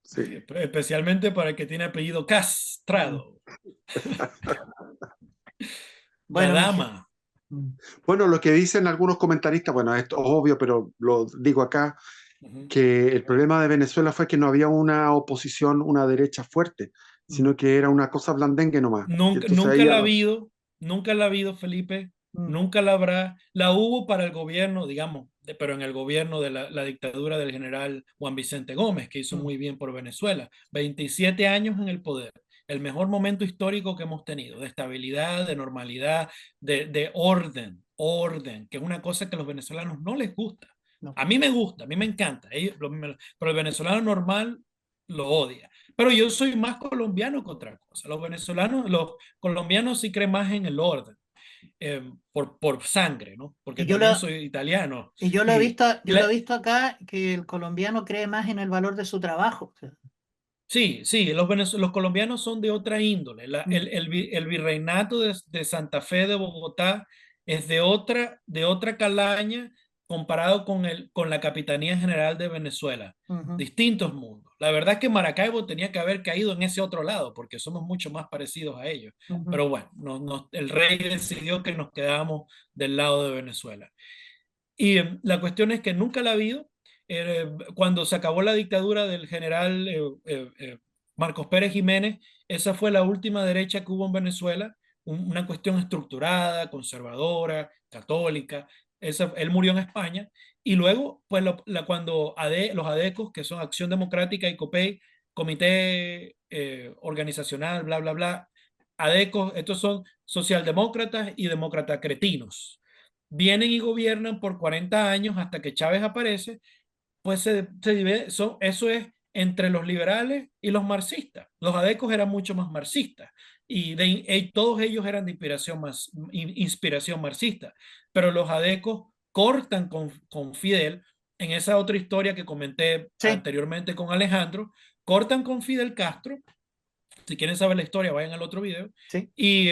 Sí. Sí, especialmente para el que tiene apellido Mm. Castrado. La Bueno, dama. mm, Bueno, lo que dicen algunos comentaristas, bueno, esto es obvio, pero lo digo acá, Ujú. que el problema de Venezuela fue que no había una oposición, una derecha fuerte, mm. sino que era una cosa blandengue nomás. Y Nunca, entonces ahí, nunca la ha habido, Felipe, Nunca la habrá. La hubo para el gobierno, digamos, pero en el gobierno de la dictadura del general Juan Vicente Gómez, que hizo muy bien por Venezuela. 27 años en el poder. El mejor momento histórico que hemos tenido, de estabilidad, de normalidad, de orden, que es una cosa que a los venezolanos no les gusta. No. A mí me gusta, a mí me encanta, pero el venezolano normal lo odia. Pero yo soy más colombiano que otra cosa. Los colombianos sí creen más en el orden, por sangre, ¿no? Porque Y yo también lo, soy italiano. y yo lo he Y, visto, y yo lo he visto acá, que el colombiano cree más en el valor de su trabajo. O sea, sí, sí, los colombianos son de otra índole. mm, El virreinato de Santa Fe de Bogotá es de otra calaña comparado con la Capitanía General de Venezuela. ujú, Distintos mundos. La verdad es que Maracaibo tenía que haber caído en ese otro lado porque somos mucho más parecidos a ellos. ujú. Pero bueno, el rey decidió que nos quedamos del lado de Venezuela. Y la cuestión es que nunca la ha habido. Cuando se acabó la dictadura del general Marcos Pérez Jiménez, esa fue la última derecha que hubo en Venezuela, una cuestión estructurada, conservadora, católica. Él murió en España y luego, pues cuando los ADECOS, que son Acción Democrática y COPEI, Comité Organizacional, bla, bla, bla, ADECOS, estos son socialdemócratas y demócratas cretinos, vienen y gobiernan por 40 años hasta que Chávez aparece, pues se divide, eso es entre los liberales y los marxistas. Los adecos eran mucho más marxistas y todos ellos eran de inspiración marxista, pero los adecos cortan con Fidel, en esa otra historia que comenté Sí, anteriormente con Alejandro, cortan con Fidel Castro. Si quieren saber la historia, vayan al otro video. sí. Y,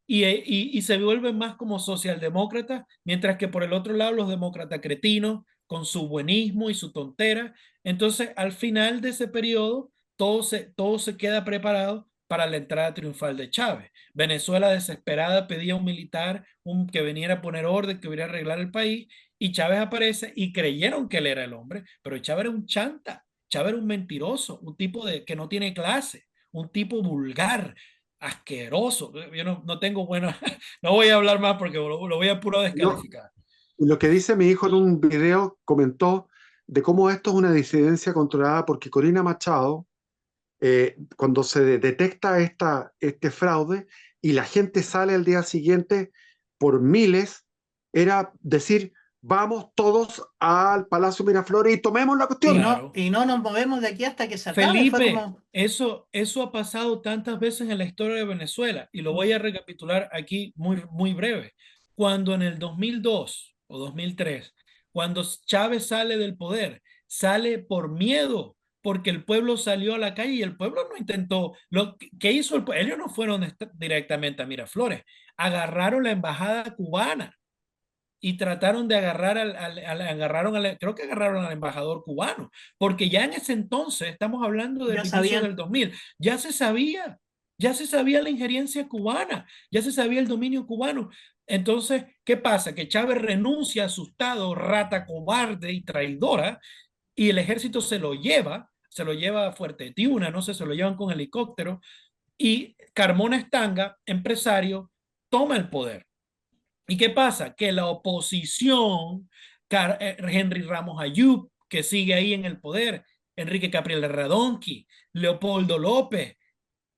y se vuelven más como socialdemócratas, mientras que por el otro lado los demócratas cretinos, con su buenismo y su tontera. Entonces, al final de ese periodo, todo se queda preparado para la entrada triunfal de Chávez. Venezuela desesperada pedía un militar que viniera a poner orden, que viniera a arreglar el país, y Chávez aparece y creyeron que él era el hombre, pero Chávez era un chanta, Chávez era un mentiroso, un tipo que no tiene clase, un tipo vulgar, asqueroso. Yo no tengo buena, no voy a hablar más porque lo voy a puro No, descalificar. lo que dice mi hijo en un video, comentó de cómo esto es una disidencia controlada porque Corina Machado, cuando se detecta este fraude y la gente sale al día siguiente por miles, era decir, vamos todos al Palacio Miraflores y tomemos la cuestión. Claro. Y no nos movemos de aquí hasta que se acabe. Fue Felipe, como, eso ha pasado tantas veces en la historia de Venezuela y lo voy a recapitular aquí muy, muy breve. Cuando en el 2002 o 2003, cuando Chávez sale del poder, sale por miedo, porque el pueblo salió a la calle y el pueblo no intentó. ¿Qué hizo el pueblo? Ellos no fueron directamente a Miraflores, agarraron la embajada cubana y trataron de creo que agarraron al embajador cubano, porque ya en ese entonces, estamos hablando ya del inicio sabían. del 2000, ya se sabía la injerencia cubana, ya se sabía el dominio cubano. Entonces, ¿qué pasa? Que Chávez renuncia asustado, rata cobarde y traidora, y el ejército se lo lleva a Fuerte Tiuna, no sé, se lo llevan con helicóptero, y Carmona Estanga, empresario, toma el poder. ¿Y qué pasa? Que la oposición, Henry Ramos Ayub, que sigue ahí en el poder, Enrique Capriles Radonqui, Leopoldo López,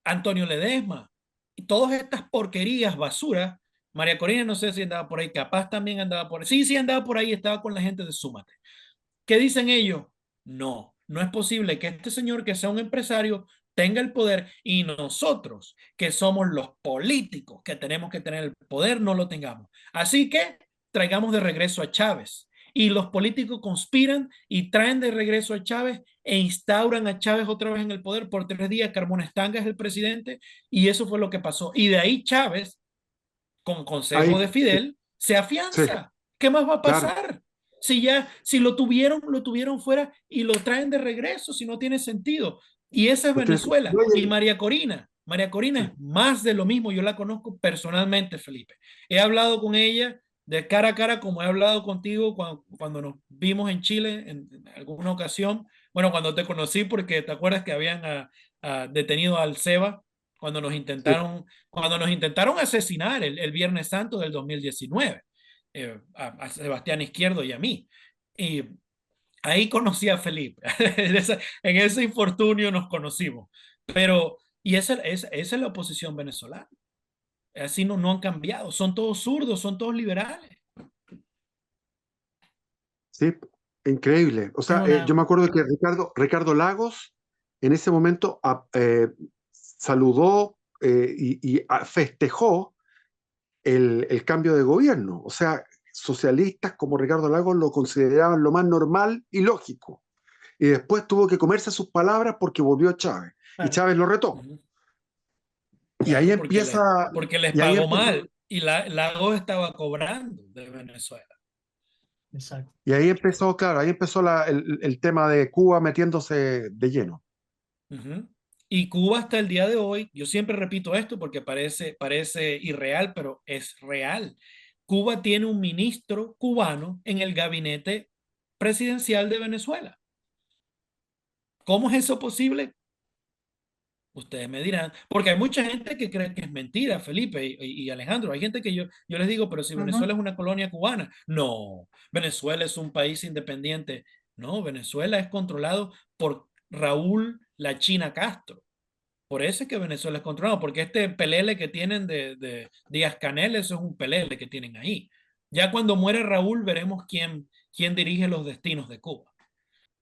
Antonio Ledesma, y todas estas porquerías, basuras. María Corina no sé si andaba por ahí, capaz también andaba por ahí. Sí, sí andaba por ahí, estaba con la gente de Súmate. ¿Qué dicen ellos? No, no es posible que este señor que sea un empresario tenga el poder y nosotros, que somos los políticos que tenemos que tener el poder, no lo tengamos. Así que traigamos de regreso a Chávez. Y los políticos conspiran y traen de regreso a Chávez e instauran a Chávez otra vez en el poder por 3 días. Carmona Estanga es el presidente y eso fue lo que pasó. Y de ahí Chávez, con consejo Ahí, de Fidel, se sí, afianza. ¿Qué más va a claro. pasar? Si lo tuvieron fuera y lo traen de regreso, si no tiene sentido. Y esa es No tiene Venezuela. sentido Y María Corina sí. es más de lo mismo. Yo la conozco personalmente, Felipe. He hablado con ella de cara a cara, como he hablado contigo cuando nos vimos en Chile en alguna ocasión. Bueno, cuando te conocí, porque te acuerdas que habían detenido al Seba Sí. cuando nos intentaron asesinar el Viernes Santo del 2019, a Sebastián Izquierdo y a mí. Y ahí conocí a Felipe. En ese infortunio nos conocimos. Pero, y esa es la oposición venezolana. Así no han cambiado. Son todos zurdos, son todos liberales. Sí, increíble. O Es sea, yo me una, acuerdo que Ricardo Lagos en ese momento saludó festejó el cambio de gobierno. O sea, socialistas como Ricardo Lagos lo consideraban lo más normal y lógico. Y después tuvo que comerse sus palabras porque volvió Chávez. Y claro, Chávez lo retó. Ujú. Y ahí Claro, empieza, porque les y ahí pagó empezó, mal y Lagos estaba cobrando de Venezuela. exacto. claro, ahí empezó el tema de Cuba metiéndose de lleno. Ujú. Y Cuba hasta el día de hoy, yo siempre repito esto porque parece irreal, pero es real. Cuba tiene un ministro cubano en el gabinete presidencial de Venezuela. ¿Cómo es eso posible? Ustedes me dirán, porque hay mucha gente que cree que es mentira, Felipe y Alejandro. Hay gente que yo les digo, pero si Venezuela Ujú. es una colonia cubana, no, Venezuela es un país independiente. No, Venezuela es controlado por Raúl La China Castro. Por eso es que Venezuela es controlado, porque este pelele que tienen de Díaz Canel, eso es un pelele que tienen ahí. Ya cuando muere Raúl, veremos quién dirige los destinos de Cuba.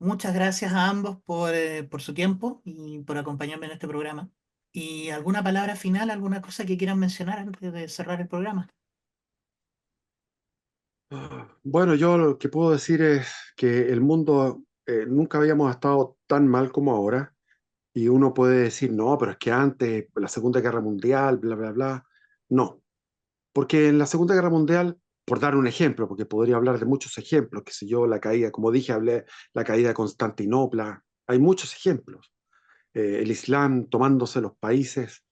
Muchas gracias a ambos por su tiempo y por acompañarme en este programa. ¿Y alguna palabra final, alguna cosa que quieran mencionar antes de cerrar el programa? Bueno, yo lo que puedo decir es que el mundo nunca habíamos estado tan mal como ahora. Y uno puede decir, no, pero es que antes, la Segunda Guerra Mundial, bla, bla, bla. No, porque en la Segunda Guerra Mundial, por dar un ejemplo, porque podría hablar de muchos ejemplos, que sé yo, la caída, como dije, hablé la caída de Constantinopla, hay muchos ejemplos. El Islam tomándose los países.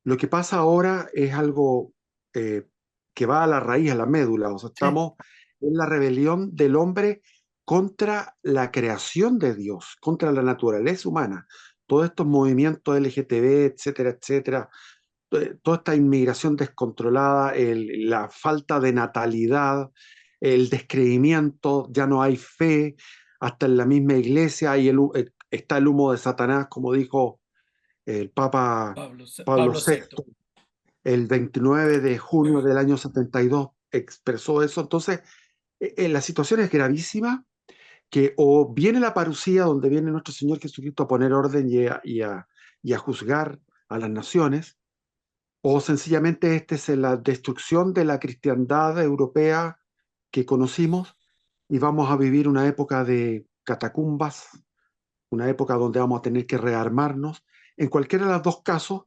Lo que pasa ahora es algo eh, que va a la raíz, a la médula. O sea, Sí, estamos en la rebelión del hombre contra la creación de Dios, contra la naturaleza humana. Todos estos movimientos LGTB, etcétera, etcétera, toda esta inmigración descontrolada, la falta de natalidad, el descreimiento, ya no hay fe, hasta en la misma iglesia está el humo de Satanás, como dijo el Papa Pablo Pablo VI VI. el 29 de junio del año 72 expresó eso. Entonces, la situación es gravísima, que o viene la parucía, donde viene nuestro Señor Jesucristo a poner orden y a juzgar a las naciones, o sencillamente esta es la destrucción de la cristiandad europea que conocimos y vamos a vivir una época de catacumbas, una época donde vamos a tener que rearmarnos. En cualquiera de los dos casos,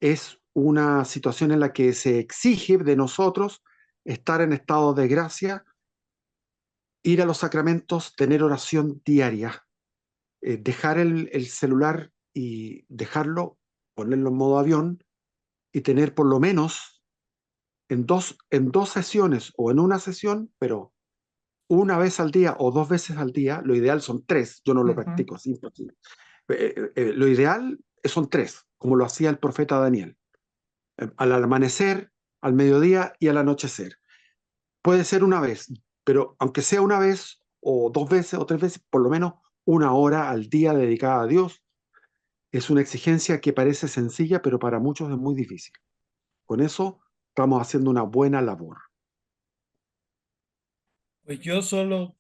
es una situación en la que se exige de nosotros estar en estado de gracia, ir a los sacramentos, tener oración diaria, dejar el celular y dejarlo, ponerlo en modo avión y tener por lo menos en dos sesiones o en una sesión, pero una vez al día o dos veces al día, lo ideal son tres, yo no lo ujú, practico, es imposible. Lo ideal son tres, como lo hacía el profeta Daniel, al amanecer, al mediodía y al anochecer. Puede ser una vez, pero aunque sea una vez o dos veces o tres veces, por lo menos una hora al día dedicada a Dios, es una exigencia que parece sencilla, pero para muchos es muy difícil. Con eso estamos haciendo una buena labor. Pues yo solo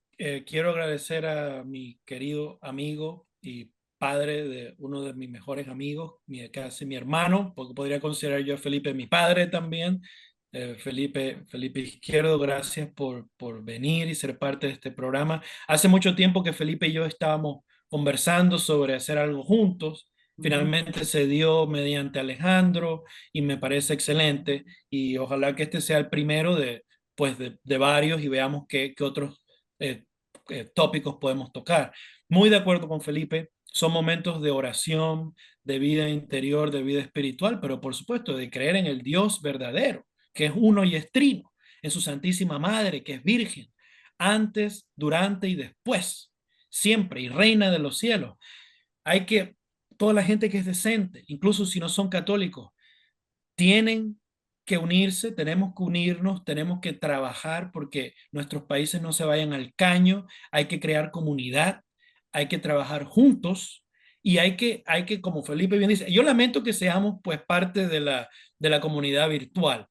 quiero agradecer a mi querido amigo y padre de uno de mis mejores amigos, casi mi hermano, porque podría considerar yo a Felipe mi padre también. Felipe Izquierdo, gracias por venir y ser parte de este programa. Hace mucho tiempo que Felipe y yo estábamos conversando sobre hacer algo juntos. ujú. Finalmente se dio mediante Alejandro y me parece excelente y ojalá que este sea el primero de varios y veamos qué otros eh, tópicos podemos tocar. Muy de acuerdo con Felipe, son momentos de oración, de vida interior, de vida espiritual, pero por supuesto de creer en el Dios verdadero, que es uno y es trino, en su Santísima Madre, que es virgen, antes, durante y después, siempre y reina de los cielos. Hay que toda la gente que es decente, incluso si no son católicos, tienen que unirse, tenemos que unirnos, tenemos que trabajar porque nuestros países no se vayan al caño, hay que crear comunidad, hay que trabajar juntos y hay que, como Felipe bien dice, yo lamento que seamos pues parte de la comunidad virtual,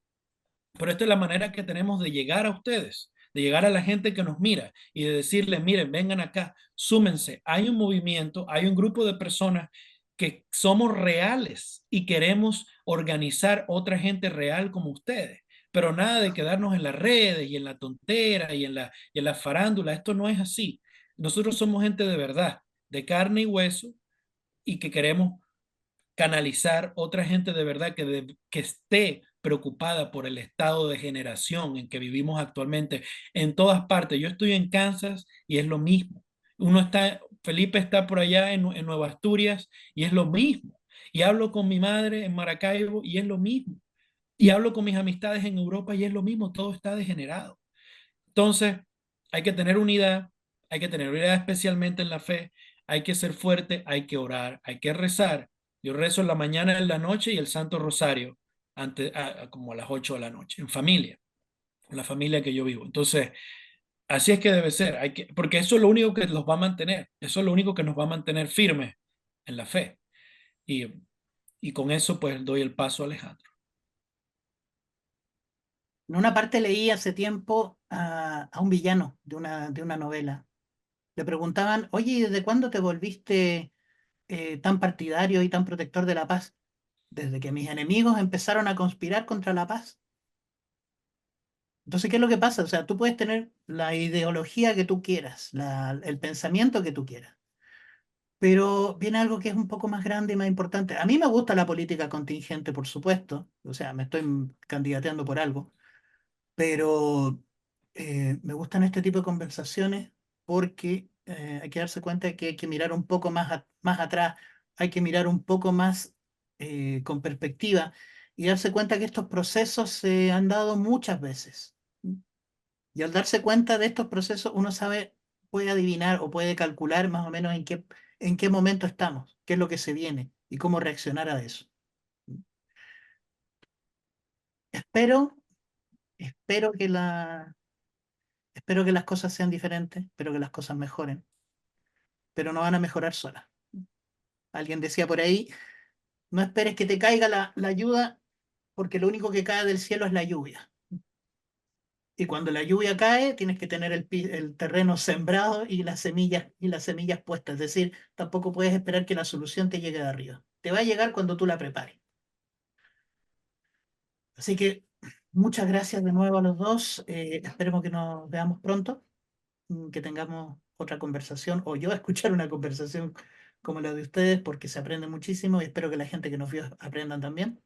pero esta es la manera que tenemos de llegar a ustedes, de llegar a la gente que nos mira y de decirles, miren, vengan acá, súmense. Hay un movimiento, hay un grupo de personas que somos reales y queremos organizar otra gente real como ustedes. Pero nada de quedarnos en las redes y en la tontera y en la farándula. Esto no es así. Nosotros somos gente de verdad, de carne y hueso y que queremos canalizar otra gente de verdad que esté preocupada por el estado de generación en que vivimos actualmente en todas partes. Yo estoy en Kansas y es lo mismo. Felipe está por allá en Nueva Asturias y es lo mismo. Y hablo con mi madre en Maracaibo y es lo mismo. Y hablo con mis amistades en Europa y es lo mismo. Todo está degenerado. Entonces, hay que tener unidad, hay que tener unidad especialmente en la fe, hay que ser fuerte, hay que orar, hay que rezar. Yo rezo en la mañana, en la noche y el Santo Rosario, como a las 8 de la noche, en familia, en la familia que yo vivo. Entonces, así es que debe ser, porque eso es lo único que los va a mantener, eso es lo único que nos va a mantener firmes en la fe. Y, y con eso, pues, doy el paso a Alejandro. En una parte leí hace tiempo a un villano de una novela. Le preguntaban, oye, ¿y desde cuándo te volviste tan partidario y tan protector de la paz? Desde que mis enemigos empezaron a conspirar contra la paz. Entonces, ¿qué es lo que pasa? O sea, tú puedes tener la ideología que tú quieras, el pensamiento que tú quieras, pero viene algo que es un poco más grande y más importante. A mí me gusta la política contingente, por supuesto, o sea, me estoy candidateando por algo, pero me gustan este tipo de conversaciones porque hay que darse cuenta de que hay que mirar un poco más, más atrás, hay que mirar un poco más con perspectiva y darse cuenta que estos procesos se han dado muchas veces. Y al darse cuenta de estos procesos, uno sabe, puede adivinar o puede calcular más o menos en qué momento estamos, qué es lo que se viene y cómo reaccionar a eso. Espero, espero que espero que las cosas sean diferentes, espero que las cosas mejoren, pero no van a mejorar solas. Alguien decía por ahí, no esperes que te caiga la ayuda, porque lo único que cae del cielo es la lluvia. Y cuando la lluvia cae, tienes que tener el terreno sembrado y las semillas puestas. Es decir, tampoco puedes esperar que la solución te llegue de arriba. Te va a llegar cuando tú la prepares. Así que muchas gracias de nuevo a los dos. Esperemos que nos veamos pronto, que tengamos otra conversación o yo a escuchar una conversación como la de ustedes, porque se aprende muchísimo y espero que la gente que nos vio aprendan también.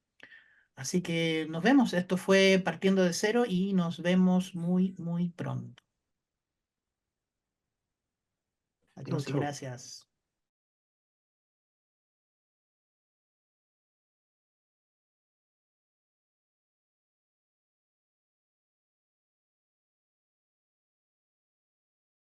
Así que nos vemos. Esto fue Partiendo de Cero y nos vemos muy, muy pronto. Chau, Adiós y chau. gracias.